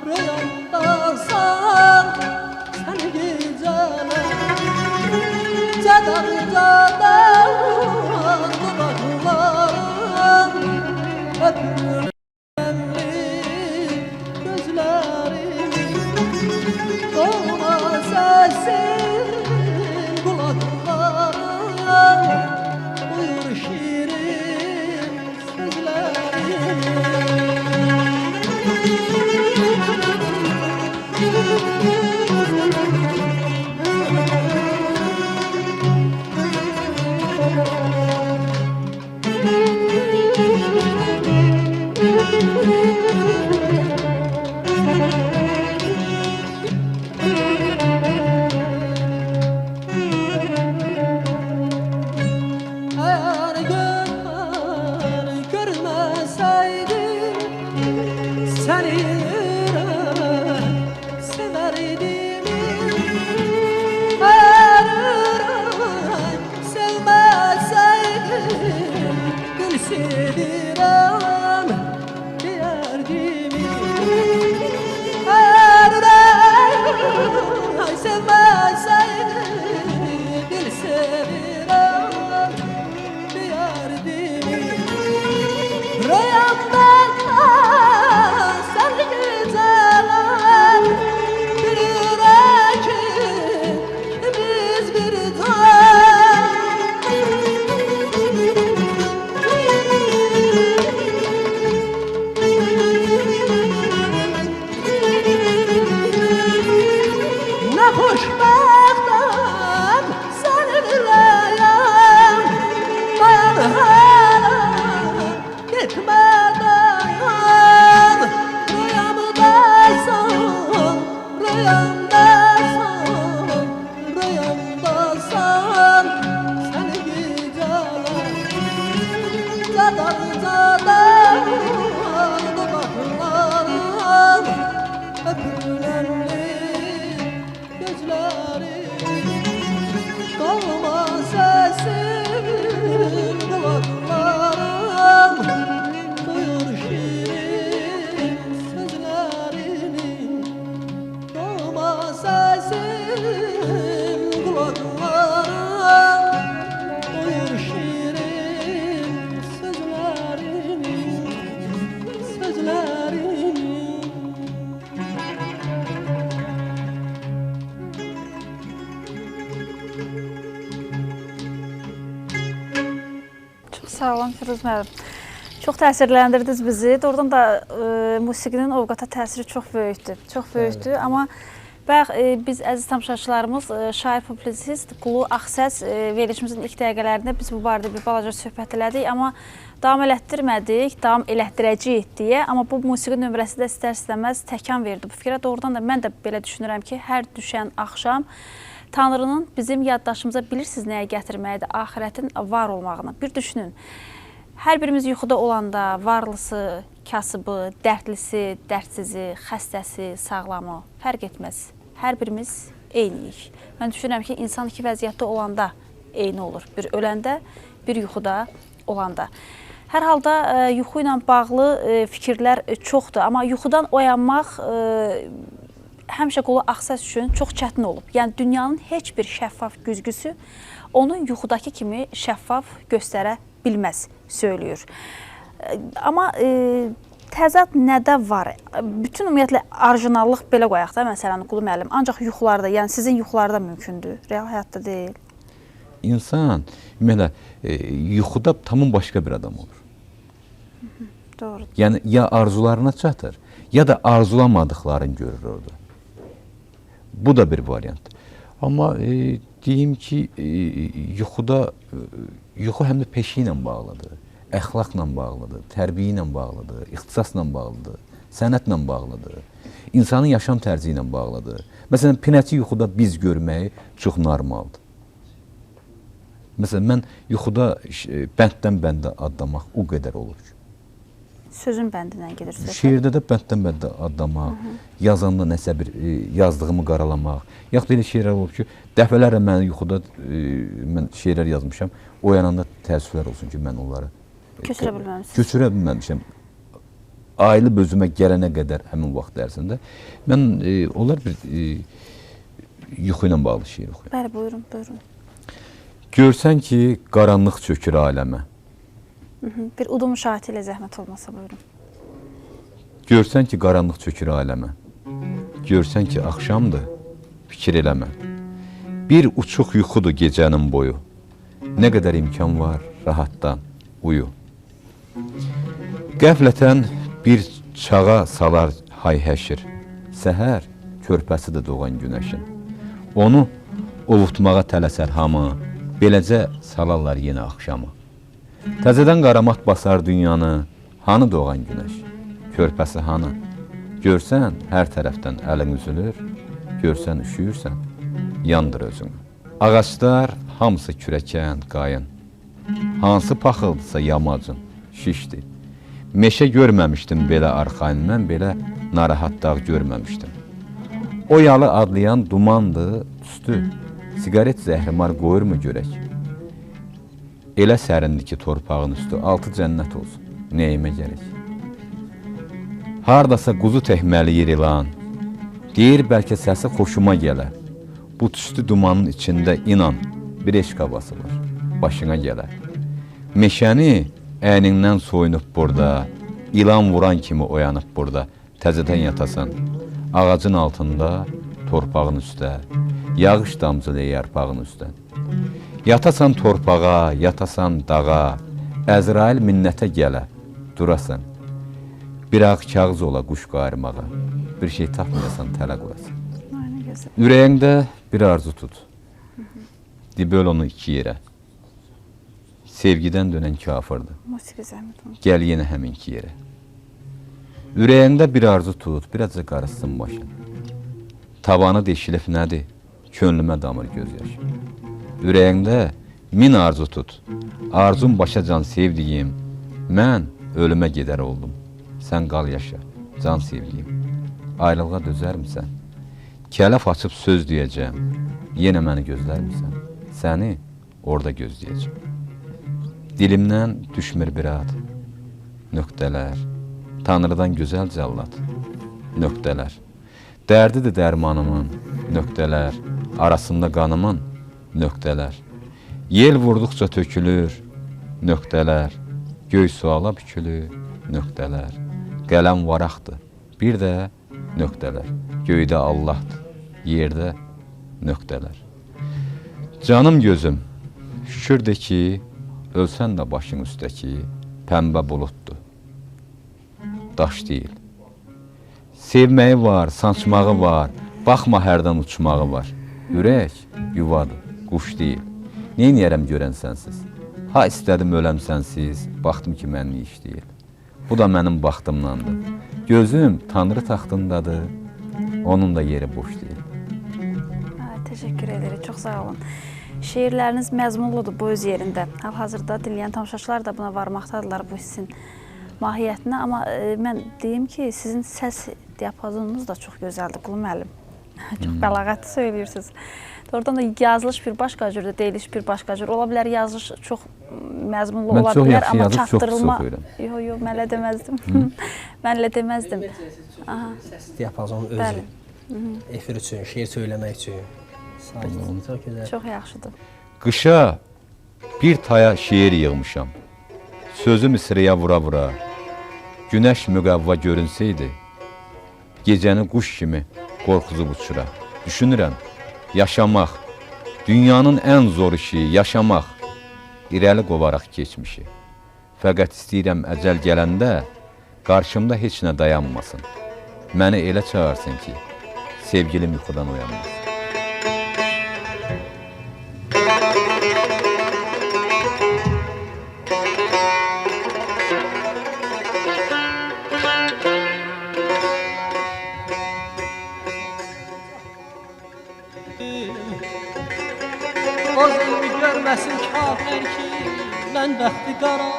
Speaker 3: rüyamdasan, sen güzelim, cadar cadar seni severdim. Eğer sevmezseydim gül sevirem derdim. Eğer sevmezseydim gül sevirem derdim. Rüyamdan sen güzel bilirəm ki biz bir ne xoşbəxtəm sənin rəyəm dayan hələ gitmə dayan rüyamdaysan rüyamdasan rüyamdasan səni gecələr cadar cadar dodaqlarım öpüləmli gözlərim qalma səsim qulaqlarım duyur şirin sözlərini qalma səsim qulaqlarım duyur şirin sözlərini sözlərini.
Speaker 1: Çox sağ olun Firuz müəllim. Çox təsirləndirdiniz bizi. Doğrudan da musiqinin ovqata təsiri çox böyükdür. Çox böyükdür. Amma biz əziz tamaşaçılarımız, şair publisist Qulu Ağsəs verilişimizin ilk dəqiqələrində biz bu barədə bir balaca söhbət elədik. Amma davam elətdirmədik, davam elətdirəcəyik deyə. Amma bu musiqi nömrəsi də istər-istəməz təkan verdi bu fikrə. Doğrudan da mən də belə düşünürəm ki, hər düşən axşam Tanrının bizim yaddaşımıza bilirsiniz nəyə gətirməyidir? Axirətin var olmağını. Bir düşünün. Hər birimiz yuxuda olanda varlısı, kasıbı, dərdlisi, dərdsizi, xəstəsi, sağlamı fərq etməz. Hər birimiz eyniyik. Mən düşünürəm ki, insan iki vəziyyətdə olanda eyni olur. Bir öləndə, bir yuxuda olanda. Hər halda yuxu ilə bağlı fikirlər çoxdur. Amma yuxudan oyanmaq həmişə Qulu Ağsəs üçün çox çətin olub. Yəni, dünyanın heç bir şəffaf güzgüsü onun yuxudakı kimi şəffaf göstərə bilməz, söylüyor. Amma təzad nədə var? Bütün ümumiyyətlə orijinallıq belə qoyaq da, məsələn, Qulu müəllim. Ancaq yuxularda, yəni sizin yuxularda mümkündür, real həyatda deyil.
Speaker 2: İnsan, ümumiyyətlə, yuxuda tamam başqa bir adam olur.
Speaker 1: Doğru.
Speaker 2: Yəni, ya arzularına çatır, ya da arzulamadıqlarını görür orada. Bu da bir variant. Amma deyim ki, yuxu həm də peşi ilə bağlıdır, əxlaqla bağlıdır, tərbiyə ilə bağlıdır, ixtisasla bağlıdır, sənətlə bağlıdır, insanın yaşam tərzi ilə bağlıdır. Məsələn, pinəçi yuxuda biz görməyi çox normaldır. Məsələn, mən yuxuda bənddən bəndə adlamaq o qədər olur ki.
Speaker 1: Sözün bəndindən gedir söhbət.
Speaker 2: Şeirdə də bənddən bəndə adlamaq, yazanda nəsə bir yazdığımı qaralamaq. Yaxud elə şeirlər olub ki, dəfələrlə mən yuxuda şeirlər yazmışam, oyananda təəssüflər olsun ki, mən onları
Speaker 1: köçürə bilməmişsiniz.
Speaker 2: Köçürə bilməmişəm. Ayılıb özümə gələnə qədər həmin vaxt ərzində mən onlar bir yuxu ilə bağlı şeir oxuyuram.
Speaker 1: Bəli, buyurun, buyurun.
Speaker 2: Görsən ki, qaranlıq çökür aləmə.
Speaker 1: Bir udum şahidi ilə zəhmət olmasa buyurun.
Speaker 2: Görsən ki, qaranlıq çökür aləmə. Görsən ki, axşamdır, fikir eləmə. Bir uçuq yuxudur gecənin boyu. Nə qədər imkan var, rahatdan uyu. Qəflətən bir çağa salar hay-həşir. Səhər körpəsidir doğan günəşin. Onu ovutmağa tələsər hamı, beləcə salarlar yenə axşamı. Təzədən qaramat basar dünyanı, hanı doğan günəş, körpəsi hanı? Görsən, hər tərəfdən əlin üzülür, görsən, üşüyürsən, yandır özünü. Ağaçlar hamısı kürəkən, qayın, hansı paxıldısa yamacın, şişdi. Meşə görməmişdim belə arxayın, mən belə narahat dağ görməmişdim. O yalı adlayan dumandı, tüstü, sigaret zəhrimar qoyurmu görək? Elə sərindi ki torpağın üstü, altı cənnət olsun, nəyimə gərək? Hardasa quzu təhməliyir ilan, deyir bəlkə səsi xoşuma gələr. Bu tüstü dumanın içində inan, bir eşq havası var, başına gələr. Meşəni əynindən soyunub burada, ilan vuran kimi oyanıb burada, təzədən yatasan, ağacın altında, torpağın üstə, yağış damcılayır yarpağın üstə. Yatasan torpağa, yatasan dağa, Əzrail minnətə gələ, durasan. Bir ağ kağız ola quş qarmağa, bir şey tapmayasan tələ qurasan. Ürəyində bir arzu tut, diböl onu iki yerə. Sevgidən dönən kafirdir, gəl yenə həminki yerə. Ürəyində bir arzu tut, birazca qarışsın başın. Tavanı deşilib nədir, könlümə damır göz yaşı. Ürəyində min arzu tut, arzum başa can sevdiyim, mən ölümə gedər oldum. Sən qal yaşa, can sevdiyim, ayrılığa dözər misən? Kələf açıb söz deyəcəm, yenə məni gözlər misən? Səni orada gözləyəcəm. Dilimdən düşmür bir ad, nöqtələr, Tanrıdan gözəl cəllat, nöqtələr. Dərdidir dərmanımın, nöqtələr, arasında qanımın, nöqtələr. Yel vurduqca tökülür, nöqtələr, göy suala bükülür, nöqtələr. Qələm varaqdır, bir də nöqtələr. Göydə Allahdır, yerdə nöqtələr. Canım gözüm, şükürdür ki, ölsən də başın üstəki pəmbə buluddur. Daş deyil. Sevməyi var, sancmağı var, baxma hərdən uçmağı var. Ürək yuvadır, quş deyil. Neyniyərəm görən sənsiz? Ha istədim öləm sənsiz, baxdım ki mənli iş deyil. Bu da mənim baxtımdandır. Gözüm Tanrı taxtındadır, onun da yeri boş deyil.
Speaker 1: Təşəkkür edirik, çox sağ olun. Şeirləriniz məzmunludur bu öz yerində. Hal-hazırda dinləyən tamaşaçılar da buna varmaqdadırlar bu hissin mahiyyətinə. Amma mən deyim ki, sizin səs diapazonunuz da çox gözəldir, Qulu müəllim. Çox bəlağətli söyləyirsiniz. Oradan da yazılış bir başqa cürdür, deyiliş bir başqa cür. Ola bilər yazılış çox məzmunlu ola bilər, amma çatdırılma... Yox, mən elə deməzdim. Mən elə deməzdim.
Speaker 3: Səs diapazonu özü, efir üçün, şeir söyləmək üçün.
Speaker 1: Çox yaxşıdır.
Speaker 2: Qışa bir taya şeir yığmışam. Sözüm sıraya vura-vura. Günəş müqavva görünsəydi, gecəni quş kimi qorxuzub uçura. Düşünürəm, yaşamaq, dünyanın ən zor işi, yaşamaq, irəli qovaraq keçmişi. Fəqət istəyirəm əcəl gələndə, qarşımda heç nə dayanmasın. Məni elə çağırsın ki, sevgilim yuxudan uyanmasın.
Speaker 3: O zülmü görməsin kafir ki, mən bəxti qara.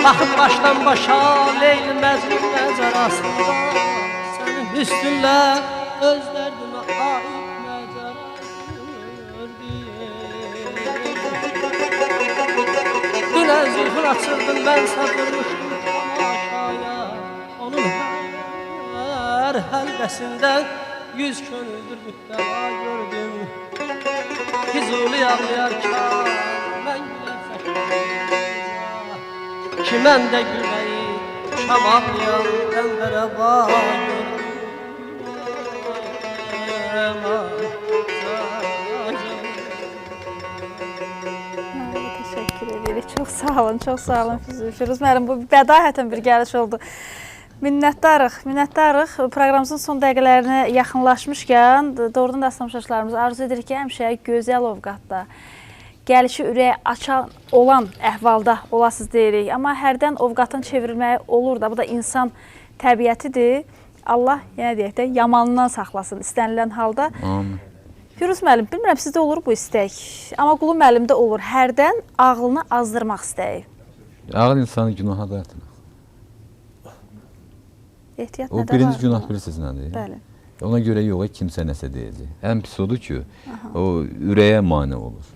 Speaker 3: Baxın başdan başa Leyli Məcnun mənzərasında, sənin hüsnünlə öz dərdimə aid məzəradır deyir. Dünən zülfün açırdın, mən sapırmışdım tamaşaya, onun hər həlqəsindən yüz könüldür müttəla gördüm. Füzuli ağlayarkən mən gülərsən ki, mən də gülməyi şam ağlayan dəndərə var gördüm.
Speaker 1: Təşəkkür edirik. Çox sağ olun, çox sağ olun Firuz müəllim. Bu bədahətən bir gəliş oldu. Minnətdarıq, minnətdarıq. Proqramımızın son dəqiqələrinə yaxınlaşmışkən, doğrudan da tamaşaçılarımız arzu edirik ki, həmişə gözəl ovqatda, gəlişi ürəyə açan olan əhvalda olasınız deyirik. Amma hərdən ovqatın çevrilməyi olur da, bu da insan təbiətidir. Allah, yenə deyək də, yamanından saxlasın istənilən halda.
Speaker 2: Amin.
Speaker 1: Firuz müəllim, bilmirəm sizdə olur bu istək, amma Qulu müəllimdə olur. Hərdən ağlını azdırmaq istəyi.
Speaker 2: Ağıl insanı günaha dartır.
Speaker 1: Ehtiyat
Speaker 2: O
Speaker 1: nədə
Speaker 2: birinci
Speaker 1: var?
Speaker 2: günah bilirsiniz nədir?
Speaker 1: Bəli.
Speaker 2: Ona görə yox, kimsə nəsə deyəcək. Ən pis odur ki, o ürəyə mane olur.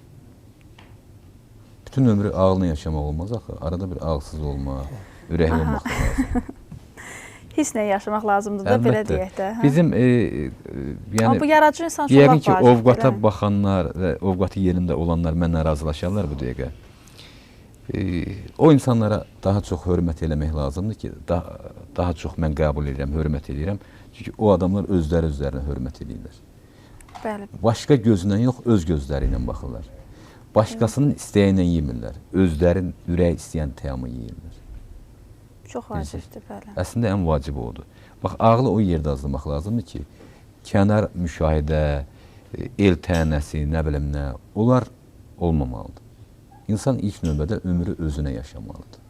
Speaker 2: Bütün ömrü ağlını yaşamaq olmaz axı. Arada bir ağılsız olmaq, ürəkli olmaq lazım.
Speaker 1: Hisslə yaşamaq lazımdır da, belə deyək də.
Speaker 2: Bizim,
Speaker 1: Amma bu yaradıcı insan üçün
Speaker 2: yəqin
Speaker 1: lap
Speaker 2: ki,
Speaker 1: vacibdir,
Speaker 2: ovqata
Speaker 1: eləmi?
Speaker 2: baxanlar və ovqatı yerində olanlar mənlə razılaşarlar bu dəqiqə. O insanlara daha çox hörmət eləmək lazımdır ki, daha çox mən qəbul edirəm, hörmət edirəm. Çünki o adamlar özlərinə hörmət edirlər.
Speaker 1: Bəli.
Speaker 2: Başqa gözlə yox, öz gözləri ilə baxırlar. Başqasının istəyi ilə yemirlər. Özlərin ürək istəyən təamı yeyirlər.
Speaker 1: Çox vacibdir, bəli.
Speaker 2: Əslində ən vacibi odur. Bax, ağlı o yerdə azlamaq lazımdır ki, kənar müşahidə, el tənəsi, nə bilim nə, onlar olmamalıdır. İnsan ilk növbədə ömrü özünə yaşamalıdır.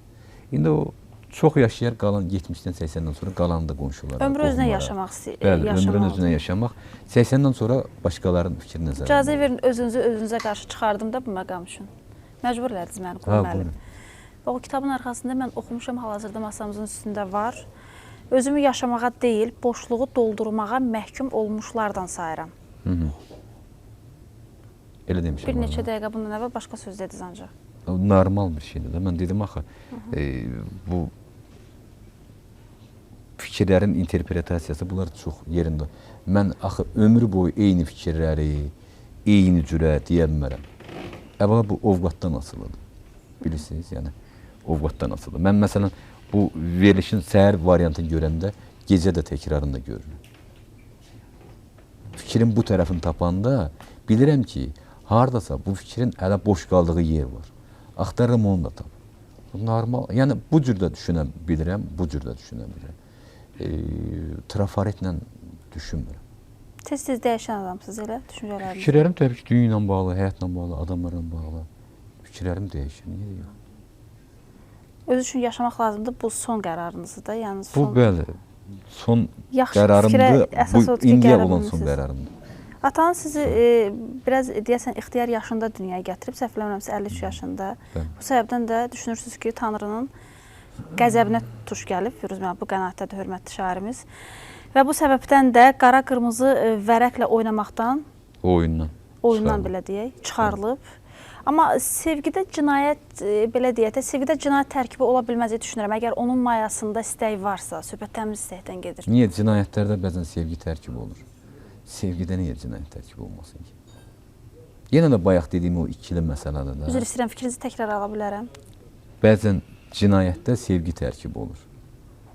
Speaker 2: İndi o çox yaşayar, qalan 70-dən 80-dən sonra qalan da qonşulara.
Speaker 1: Ömrü özünə yaşamaq istəyir.
Speaker 2: Bəli, ömrün özünə yaşamaq. 80-dən sonra başqalarının fikrinə zərər.
Speaker 1: İcazə verin, özünüzə qarşı çıxardım da bu məqam üçün. Məcbur elədiniz məni, Qulu müəllim. O kitabın arxasında mən oxumuşam, hal-hazırda masamızın üstündə var. Özümü yaşamağa deyil, boşluğu doldurmağa məhkum olmuşlardan sayıram.
Speaker 2: Elə demişəm.
Speaker 1: Bir neçə dəqiqə bundan əvvəl başqa söz dediniz ancaq.
Speaker 2: Normal bir şeydir də. Mən dedim axı, bu fikirlərin interpretasiyası bunlar çox yerində. Mən axı ömrü boyu eyni fikirləri, eyni cürə deyə bilmərəm. Əvvəla bu ovqatdan asılıdır. Bilirsiniz, yəni ovqatdan asılıdır. Mən məsələn bu verilişin səhər variantını görəndə gecə də təkrarını da görürəm. Fikrin bu tərəfini tapanda bilirəm ki, hardasa bu fikrin hələ boş qaldığı yer var. Axtarırım onu da tap. Normal, yəni bu cür də düşünə bilirəm, bu cür də düşünə bilirəm. Trafaretlə düşünmürəm.
Speaker 1: Tez-tez dəyişən adamsınız elə, düşüncələriniz?
Speaker 2: Fikirlərim təbii ki, dünya ilə bağlı, həyatla bağlı, adamlarla bağlı. Fikirlərim dəyişir, niyə yox?
Speaker 1: Öz üçün yaşamaq lazımdır, bu son qərarınızdır da, yəni
Speaker 2: Bu,
Speaker 1: son...
Speaker 2: bəli, son
Speaker 1: Yaxşı
Speaker 2: qərarımdır,
Speaker 1: fikrə əsas
Speaker 2: bu
Speaker 1: odur ki,
Speaker 2: indiyə
Speaker 1: gələ
Speaker 2: olan son
Speaker 1: bilmisiniz.
Speaker 2: qərarımdır.
Speaker 1: Atanız sizi biraz deyəsən ixtiyar yaşında dünyaya gətirib, səhv eləmirəmsə 53 yaşında.
Speaker 2: Bəli.
Speaker 1: Bu səbəbdən də düşünürsünüz ki, Tanrının qəzəbinə tuş gəlib, Firuz müəllim, bu qənaətdədir hörmətli şairimiz. Və bu səbəbdən də qara-qırmızı vərəqlə oynamaqdan, oyundan belə deyək, çıxarılıb. Amma sevgidə cinayət, belə deyək də, sevgidə cinayət tərkibi ola bilməz düşünürəm. Əgər onun mayasında istək varsa, söhbət təmiz istəkdən gedir.
Speaker 2: Niyə cinayətlərdə bəzən sevgi tərkibi olur? Sevgidə niyə cinayət tərkibi olmasın ki? Yenə də bayaq dediyim o ikili məsələdir də.
Speaker 1: Üzr istəyirəm, fikrinizi təkrar ala bilərəm.
Speaker 2: Bəzən cinayətdə sevgi tərkibi olur.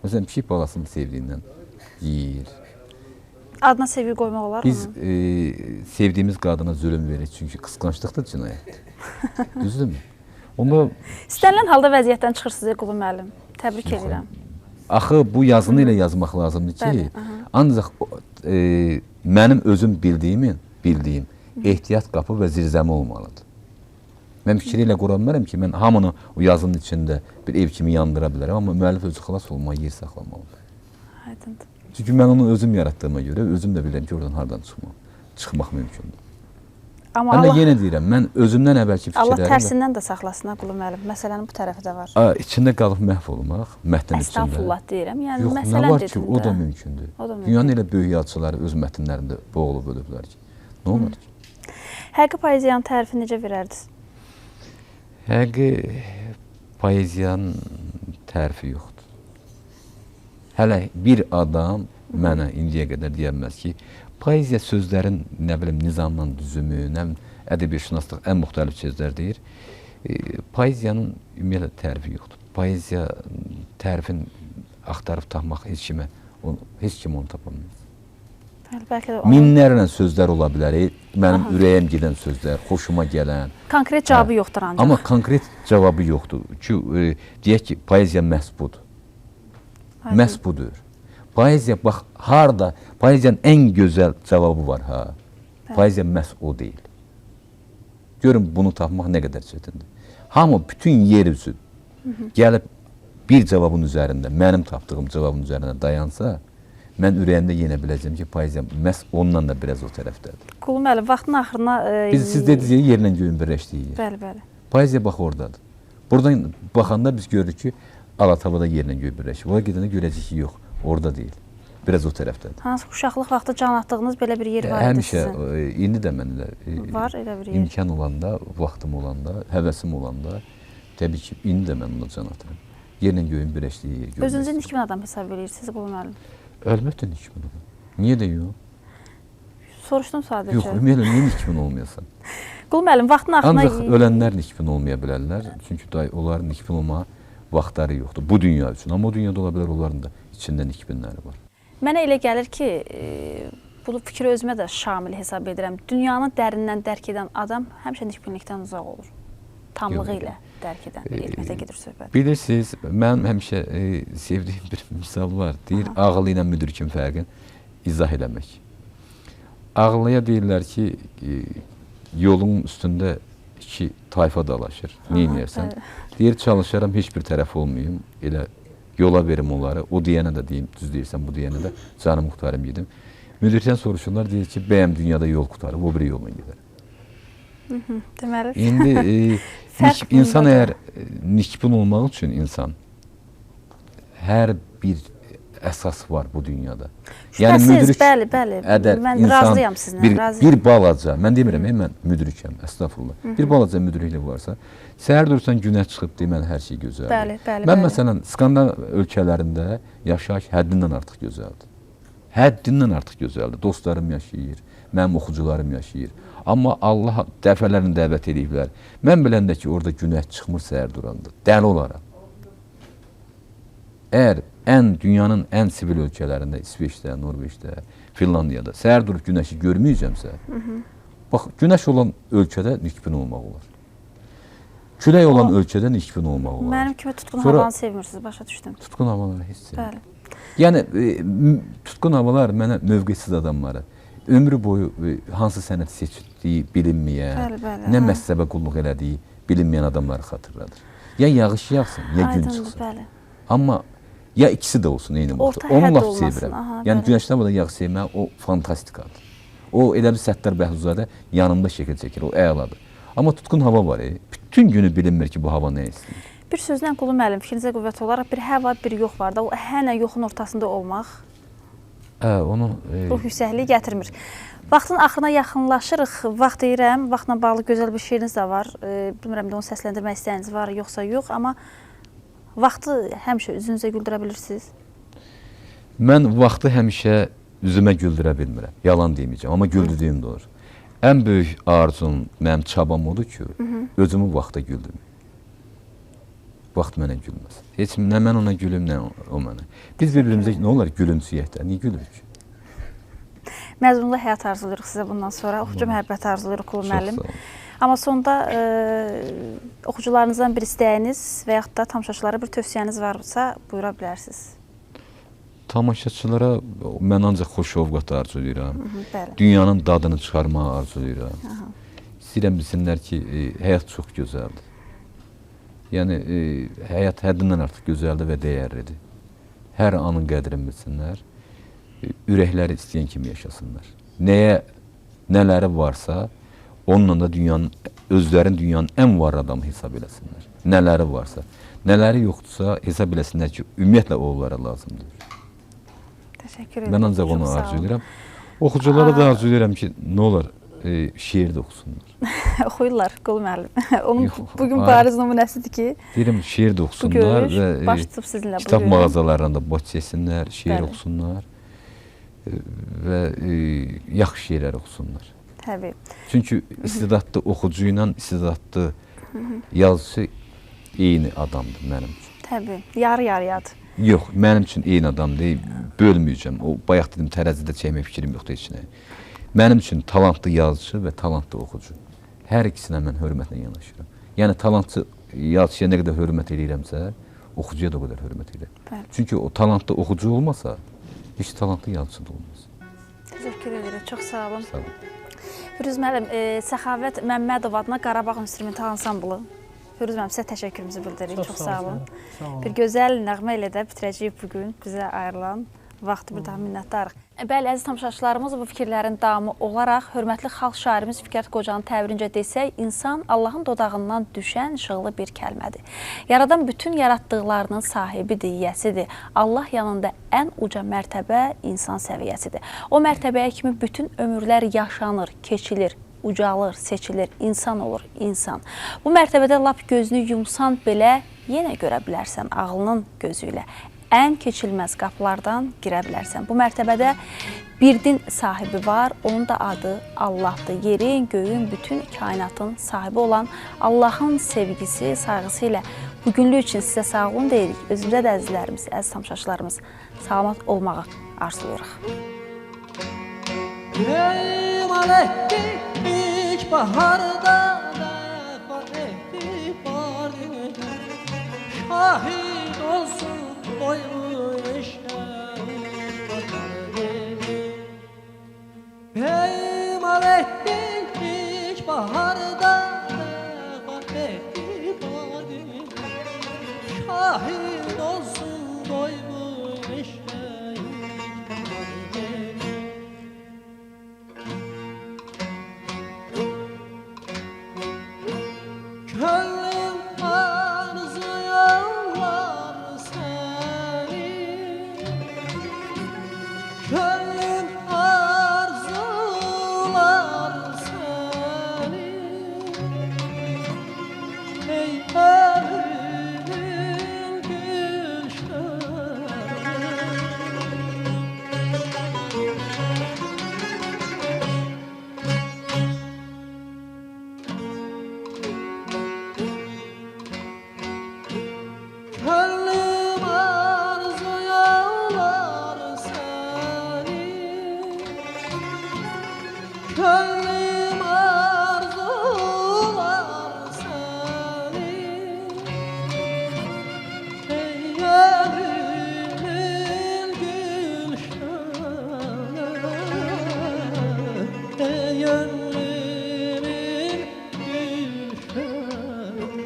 Speaker 2: Məsələn, pişik balasını sevdiyindən yeyir.
Speaker 1: Adına sevgi qoymaq olar mı?
Speaker 2: Biz sevdiyimiz qadına zülm veririk, çünki qısqanclıq da cinayətdir. Düzdürmü? Onda
Speaker 1: İstənilən halda vəziyyətdən çıxırsınız, Qulu müəllim. Təbrik edirəm.
Speaker 2: axı bu yazını ilə yazmaq lazımdır ki,
Speaker 1: Bəli,
Speaker 2: ancaq mənim özüm bildiyim ehtiyat qapı və zirzəmi olmalıdır. Mən fikri ilə qura bilmərəm ki, mən hamını o yazının içində bir ev kimi yandıra bilərəm, amma müəllif özü xilas olmağa yer saxlamalıdır.
Speaker 1: Aydındır.
Speaker 2: Çünki mən onu özüm yaratdığıma görə, özüm də bilirəm ki, oradan hardan çıxmaq mümkündür.
Speaker 1: Amma
Speaker 2: Mən də
Speaker 1: Allah,
Speaker 2: yenə deyirəm, mən özümdən əvvəlki
Speaker 1: Allah
Speaker 2: fikirlərim...
Speaker 1: tərsindən də saxlasın, Qulu müəllim. Məsələnin bu tərəfi də var.
Speaker 2: İçində qalıb məhv olmaq, mətnin içində.
Speaker 1: Əstəğfurullah deyirəm. Yəni,
Speaker 2: Yox, nə
Speaker 1: məsələn
Speaker 2: var ki,
Speaker 1: dedim
Speaker 2: o
Speaker 1: də.
Speaker 2: da mümkündür.
Speaker 1: O da mümkün.
Speaker 2: Dünyanın elə böyük yazıçıları öz mətnlərində boğulub ölüblər ki. Nə olar ki?
Speaker 1: Həqiqi poeziyanın tərifi necə verərdiniz?
Speaker 2: Həqiqi poeziyanın tərifi yoxdur. Hələ bir adam mənə indiyə qədər deyə bilməz ki, poeziya sözlərin, nə bilim, nizamla düzümü, nə bilim, ədəbiyyatşünaslıq ən müxtəlif sözlər deyir. Poeziyanın ümumiyyətlə tərifi yoxdur. Poeziya tərifin axtarıb tapmaq heç kim onu tapa bilməz.
Speaker 1: Bəlkə də
Speaker 2: Minlərlə sözlər ola bilər, mənim ürəyim gedən sözlər, xoşuma gələn.
Speaker 1: konkret cavabı yoxdur ancaq.
Speaker 2: Amma konkret cavabı yoxdur ki, deyək ki, poeziya məhz budur. Məhz budur. Poeziya, bax, harada, poeziyanın ən gözəl cavabı var, ha. Poeziya məhz o deyil. Görün, bunu tapmaq nə qədər çətindir. Hamı, bütün yer üzü gəlib bir cavabın üzərində, mənim tapdığım cavabın üzərində dayansa, mən ürəyimdə yenə biləcəm ki, poeziya məhz onunla da biraz o tərəfdədir.
Speaker 1: Qulu müəllim, vaxtın axırına...
Speaker 2: Siz dediniz ya, yerlə göyün birləşdiyi yer.
Speaker 1: Bəli, bəli.
Speaker 2: Poeziya bax oradadır. Buradan baxanda biz görürük ki, Alatavada yerlə göy birləşir. Ora gedəndə görəcək ki, yox, orada deyil. Biraz o tərəfdədir.
Speaker 1: Hansı uşaqlıq vaxtı can atdığınız belə bir yer var idi sizin?
Speaker 2: Həmişə, indi də məndə
Speaker 1: var elə bir yer.
Speaker 2: İmkan olanda, vaxtım olanda, həvəsim olanda, təbii ki, indi də mən ona can atıram. Yerlə göyün birləşdiyi yer görmək.
Speaker 1: Özünüzü nikbin adam hesab edirsiniz, Qulu müəllim?
Speaker 2: Əlbəttə nikbin adam. Niyə də yox?
Speaker 1: Soruşdum sadəcə.
Speaker 2: Yox, ümumiyyətlə, niyə nikbin olmayasan?
Speaker 1: Qulu müəllim, vaxtın axırına...
Speaker 2: Ancaq ölənlər nikbin olmaya bilərlər. Çünki onların nikbin olma vaxtları yoxdur. Bu dünya üçün. Amma o dünyada ola bilər, onların da içində nikbinləri var.
Speaker 1: Mənə elə gəlir ki, bu fikri özümə də şamil hesab edirəm. Dünyanı dərindən dərk edən adam həmişə nikbinlikdən uzaq olur. Tamlığı ilə dərk edən, etməkdə gedir söhbət.
Speaker 2: Bilirsiniz, mənim həmişə sevdiyim bir misal var. Deyir, ağıl ilə müdrikin fərqini izah eləmək. Ağlıya deyirlər ki, yolun üstündə iki tayfa dalaşır. Neynəyərsən? Deyir, çalışaram, heç bir tərəf olmayayım. Elə yola verim onları. O deyənə də deyim, düz deyirsən, bu deyənə də canımı qutarım gedim. Müdirdən soruşurlar, deyir ki, bəyəm dünyada yol qutarım, o biri yolla gedər.
Speaker 1: Deməli.
Speaker 2: İndi insan əgər nikbin olmaq üçün insan hər bir əsas var bu dünyada.
Speaker 1: Şübhəsiz, bəli, bəli. Mən razıyam sizinlə, razıyam.
Speaker 2: Bir balaca, mən demirəm, mən müdrikəm, əstəğfurullah. Bir balaca müdriklik varsa, səhər durursan, günəş çıxıb demən hər şey gözəldir.
Speaker 1: Bəli, bəli.
Speaker 2: Mən məsələn, Skandinav ölkələrində yaşayış həddindən artıq gözəldir. Həddindən artıq gözəldir. Dostlarım yaşayır, mənim oxucularım yaşayır. Amma Allah dəfələrini dəvət ediblər. Mən biləndə ki, orada günəş çıxmır səhər duranda. Dəli olaram. Əgər dünyanın ən sivil ölkələrində, İsveçdə, Norveçdə, Finlandiyada səhər durub günəşi görməyəcəmsə, bax, günəş olan ölkədə nikbin olmaq olar. Külək olan ölkədə nikbin olmaq olar.
Speaker 1: Mənim kimi tutqun havanı sevmirsiniz, başa düşdüm.
Speaker 2: Tutqun havaları heç sevmir.
Speaker 1: Bəli.
Speaker 2: Yəni, tutqun havalar mənə mövqesiz adamları, ömrü boyu hansı sənət seçdiyi bilinməyən, nə məhzəbə qulluq elədiyi bilinməyən adamları xatırladır. Ya yağış yağsın, ya gün çıxsın. Amma ya ikisi də olsun eyni vaxtda. Onu laf sevirəm. Yəni günəşdən burada yağ sevmək o fantastikadır. O elə bir Səttar Bəhruzədə yanımda şəkil çəkir, o əladır. Amma tutqun hava var, bütün günü bilinmir ki, bu hava nə istəyir.
Speaker 1: Bir sözlə Qulu müəllim, fikrinizə qüvvət olaraq bir hə var, bir yox var da, o hənə yoxun ortasında olmaq ruh yüksəkliyi gətirmir. Vaxtın axırına yaxınlaşırıq, vaxt deyirəm, vaxtla bağlı gözəl bir şeiriniz də var. Bilmirəm də onu səsləndirmək istəyiniz var, yoxsa yox, amma vaxtı həmişə üzünüzə güldürə bilirsiniz?
Speaker 2: Mən vaxtı həmişə üzümə güldürə bilmirəm, yalan deməyəcəm, amma güldürdüyüm də olur. Ən böyük arzum, mənim çabam odur ki, özümü vaxta güldürməyim. Vaxt mənə gülməz. Heç nə mən ona gülüm, nə o mənə. Biz bir-birimizə nə olar gülümsüyək də, niyə gülürük?
Speaker 1: Məzmunlu həyat arzulayırıq sizə bundan sonra, oxucu məhəbbəti arzulayırıq Qulu müəllim. Amma sonda oxucularınızdan bir istəyiniz və yaxud da tamaşaçılara bir tövsiyəniz varsa, buyura bilərsiniz.
Speaker 2: Tamaşaçılara mən ancaq xoş ovqat arzulayıram. Dünyanın dadını çıxarmağı arzulayıram. İstəyirəm bilsinlər ki, həyat çox gözəldir. Yəni, həyat həddindən artıq gözəldir və dəyərlidir. Hər anın qədrini bilsinlər, ürəkləri istəyən kimi yaşasınlar. Nələri varsa, onunla da özlərin dünyanın ən var adamı hesab eləsinlər. Nələri varsa. Nələri yoxdursa, hesab eləsinlər ki, ümumiyyətlə o onlara lazımdır.
Speaker 1: Təşəkkür ederim.
Speaker 2: Mən ancaq onu arzulayıram. Oxuculara da arzulayıram ki, nə olar, şeir də oxusunlar.
Speaker 1: Oxuyurlar Qulu müəllim. Onun bugün bariz nümunəsidir ki,
Speaker 2: deyirəm, şeir də oxusunlar
Speaker 1: və
Speaker 2: kitab mağazalarından da boş yesinlər, şeir oxusunlar və yaxşı şeirlər oxusunlar.
Speaker 1: Təbii.
Speaker 2: Çünki istedadlı oxucu ilə istedadlı yazıcı eyni adamdır mənim üçün.
Speaker 1: Təbii, yarı-yarıyadır.
Speaker 2: Yox, mənim üçün eyni adam deyil, bölməyəcəm. O, bayaq dedim, tərəzidə çəkmək fikrim yoxdur heç nə. Mənim üçün talantlı yazıcı və talantlı oxucu. Hər ikisinə mən hörmətlə yanaşıram. Yəni, talantlı yazıcıya nə qədər hörmət edirəmsə, oxucuya da o qədər hörmət edirəm. Çünki o talantlı oxucu olmasa, heç talantlı yazıcı da olmaz.
Speaker 1: Təşəkkür ederim, çox sağ olun.
Speaker 2: Sağ olun.
Speaker 1: Firuz müəllim, Səxavət Məmmədov adına Qarabağ İnstrumental Ansamblı. Firuz müəllim, sizə təşəkkürümüzü bildiririk. Çox sağ olun. Bir gözəl nəğmə ilə də bitirəcəyik bugün bizə ayrılan vaxtı bir daha minnətdarıq. Bəli, əziz tamaşaçılarımız, bu fikirlərin davamı olaraq hörmətli xalq şairimiz Fikrət Qocanın təbirincə desək, insan Allahın dodağından düşən işıqlı bir kəlmədir. Yaradan bütün yaratdıqlarının sahibidir, yiyəsidir. Allah yanında ən uca mərtəbə insan səviyyəsidir. O mərtəbəyə kimi bütün ömürlər yaşanır, keçilir, ucalır, seçilir, insan olur, insan. Bu mərtəbədə lap gözünü yumsan belə yenə görə bilərsən ağlının gözü ilə. Ən keçilməz qapılardan girə bilərsən. Bu mərtəbədə bir din sahibi var, onun da adı Allahdır. Yerin, göyün, bütün kainatın sahibi olan Allahın sevgisi, sayğısı ilə bugünlük üçün sizə sağ olun deyirik. Özümüzə də əzizlərimiz, əziz tamaşaçılarımız salamat olmağı arzulayırıq.
Speaker 3: Eymal etdik ilk baharda vəfa etdik bardini şahid olsun boylu Eymal etdik ilk baharda vəfa etdik bardini şahid olsun boylu Könlüm arzuyarlar seni Könlüm arzular seni Ey evinin gülşeni Könlüm arzuyarlar seni Könlüm arzular seni Ey evinin gülşeni Ey gönlümün gülşeni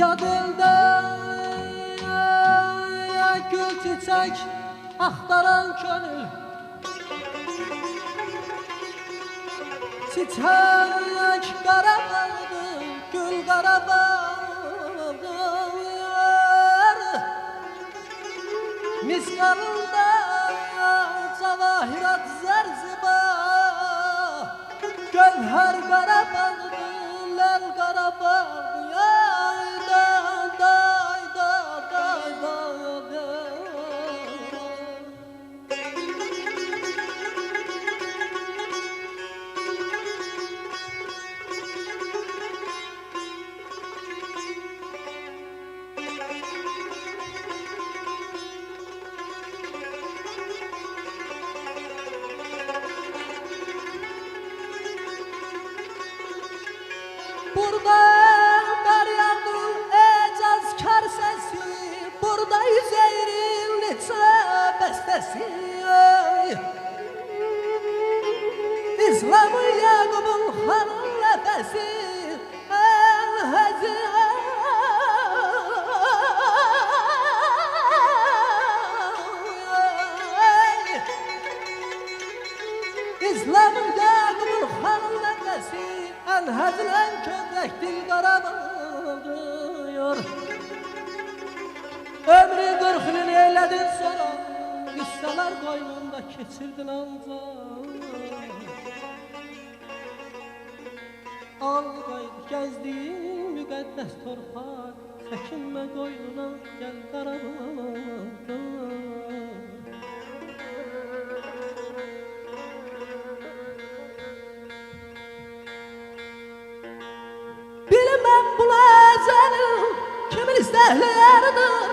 Speaker 3: Ya dilden ya gül çiçek aktaran gönül Çiçek karabaldı, gül karabaldı Miskarında cavahirat zerziba Gövher karabaldı, lel karabaldı Burada deryanın ecazkar sesi Burada Üzeyir'in neçə bəstəsi İslamı Yaqubun xanın ləfəsi Əl-Həzi İslamı Yaqubun xanın ləfəsi Əlhəzlən kövrək dil qarabalıyor Ömrü 40 ilin eylədin sonra Qüssələr qoynunda keçirdin ancaq Al qayıt gəzdiyin müqəddəs torpaq Çəkinmə qoynuna gəl qarabaldır senin kimin istekleridir.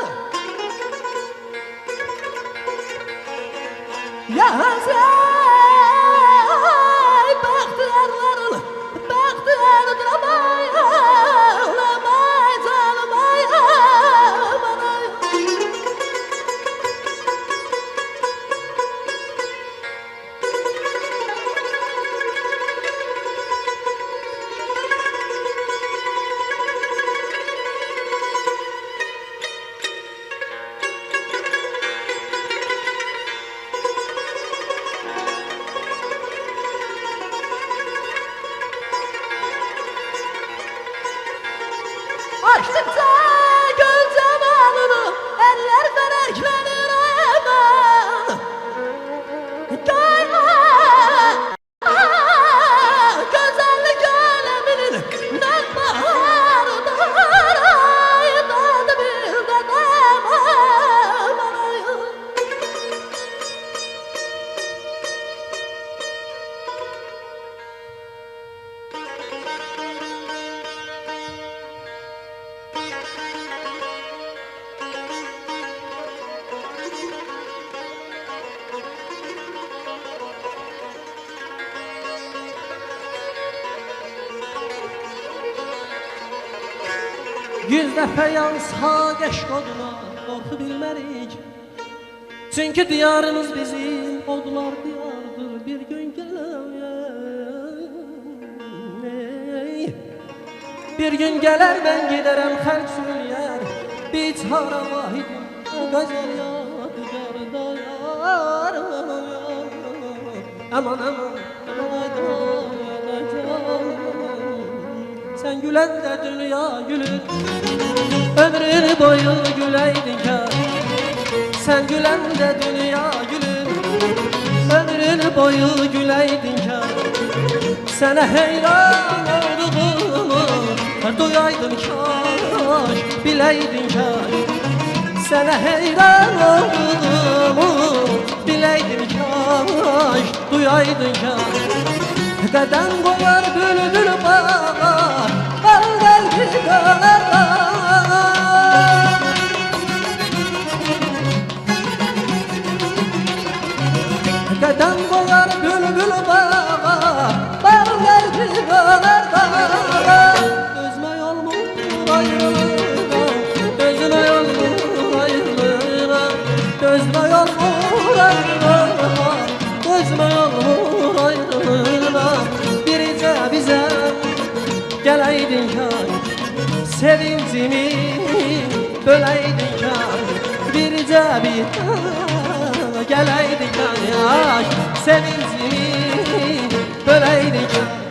Speaker 3: Ya sen bahtiyarların bahtiyarıdır amay ağlamay canım ay aman ay. Açtıkça göl zamanını eller feleklenir aman. Güzellik aleminin nakbaharıdır ay tadı bir de aman ay. Yüz dəfə yansa qəşq oduna qorxu bilmərik. Çünki diyarımız bizim odlar diyardır bir gün gələr. Bir gün gələr mən gedərəm xəlq sürüyər. Biçara vahidim qəzəl yadigar dayar. Aman aman sen güləndə dünya gülür. Ömrün boyu güləydin kar. Sen güləndə dünya gülür. Ömrün boyu güləydin kar. Sənə heyran olduğumu duyaydın kaş, biləydin kar. Sənə heyran olduğumu biləydin kaş, duyaydın kar. Qədəm qoyar bülbül bağa, al qəlbi qanada. Qədəm qoyar bülbül bağa, al qəlbi qanada. Özmə yolmur ayrılığa, özmə yolmur ayrılığa, özmə yolmur ayrılığa, özmə yolmur ayrılığa. Biricə bizə gələydin kar, sevincimi böləydin kar. Biricə bizə gələydin kar, sevincimi böləydin kar.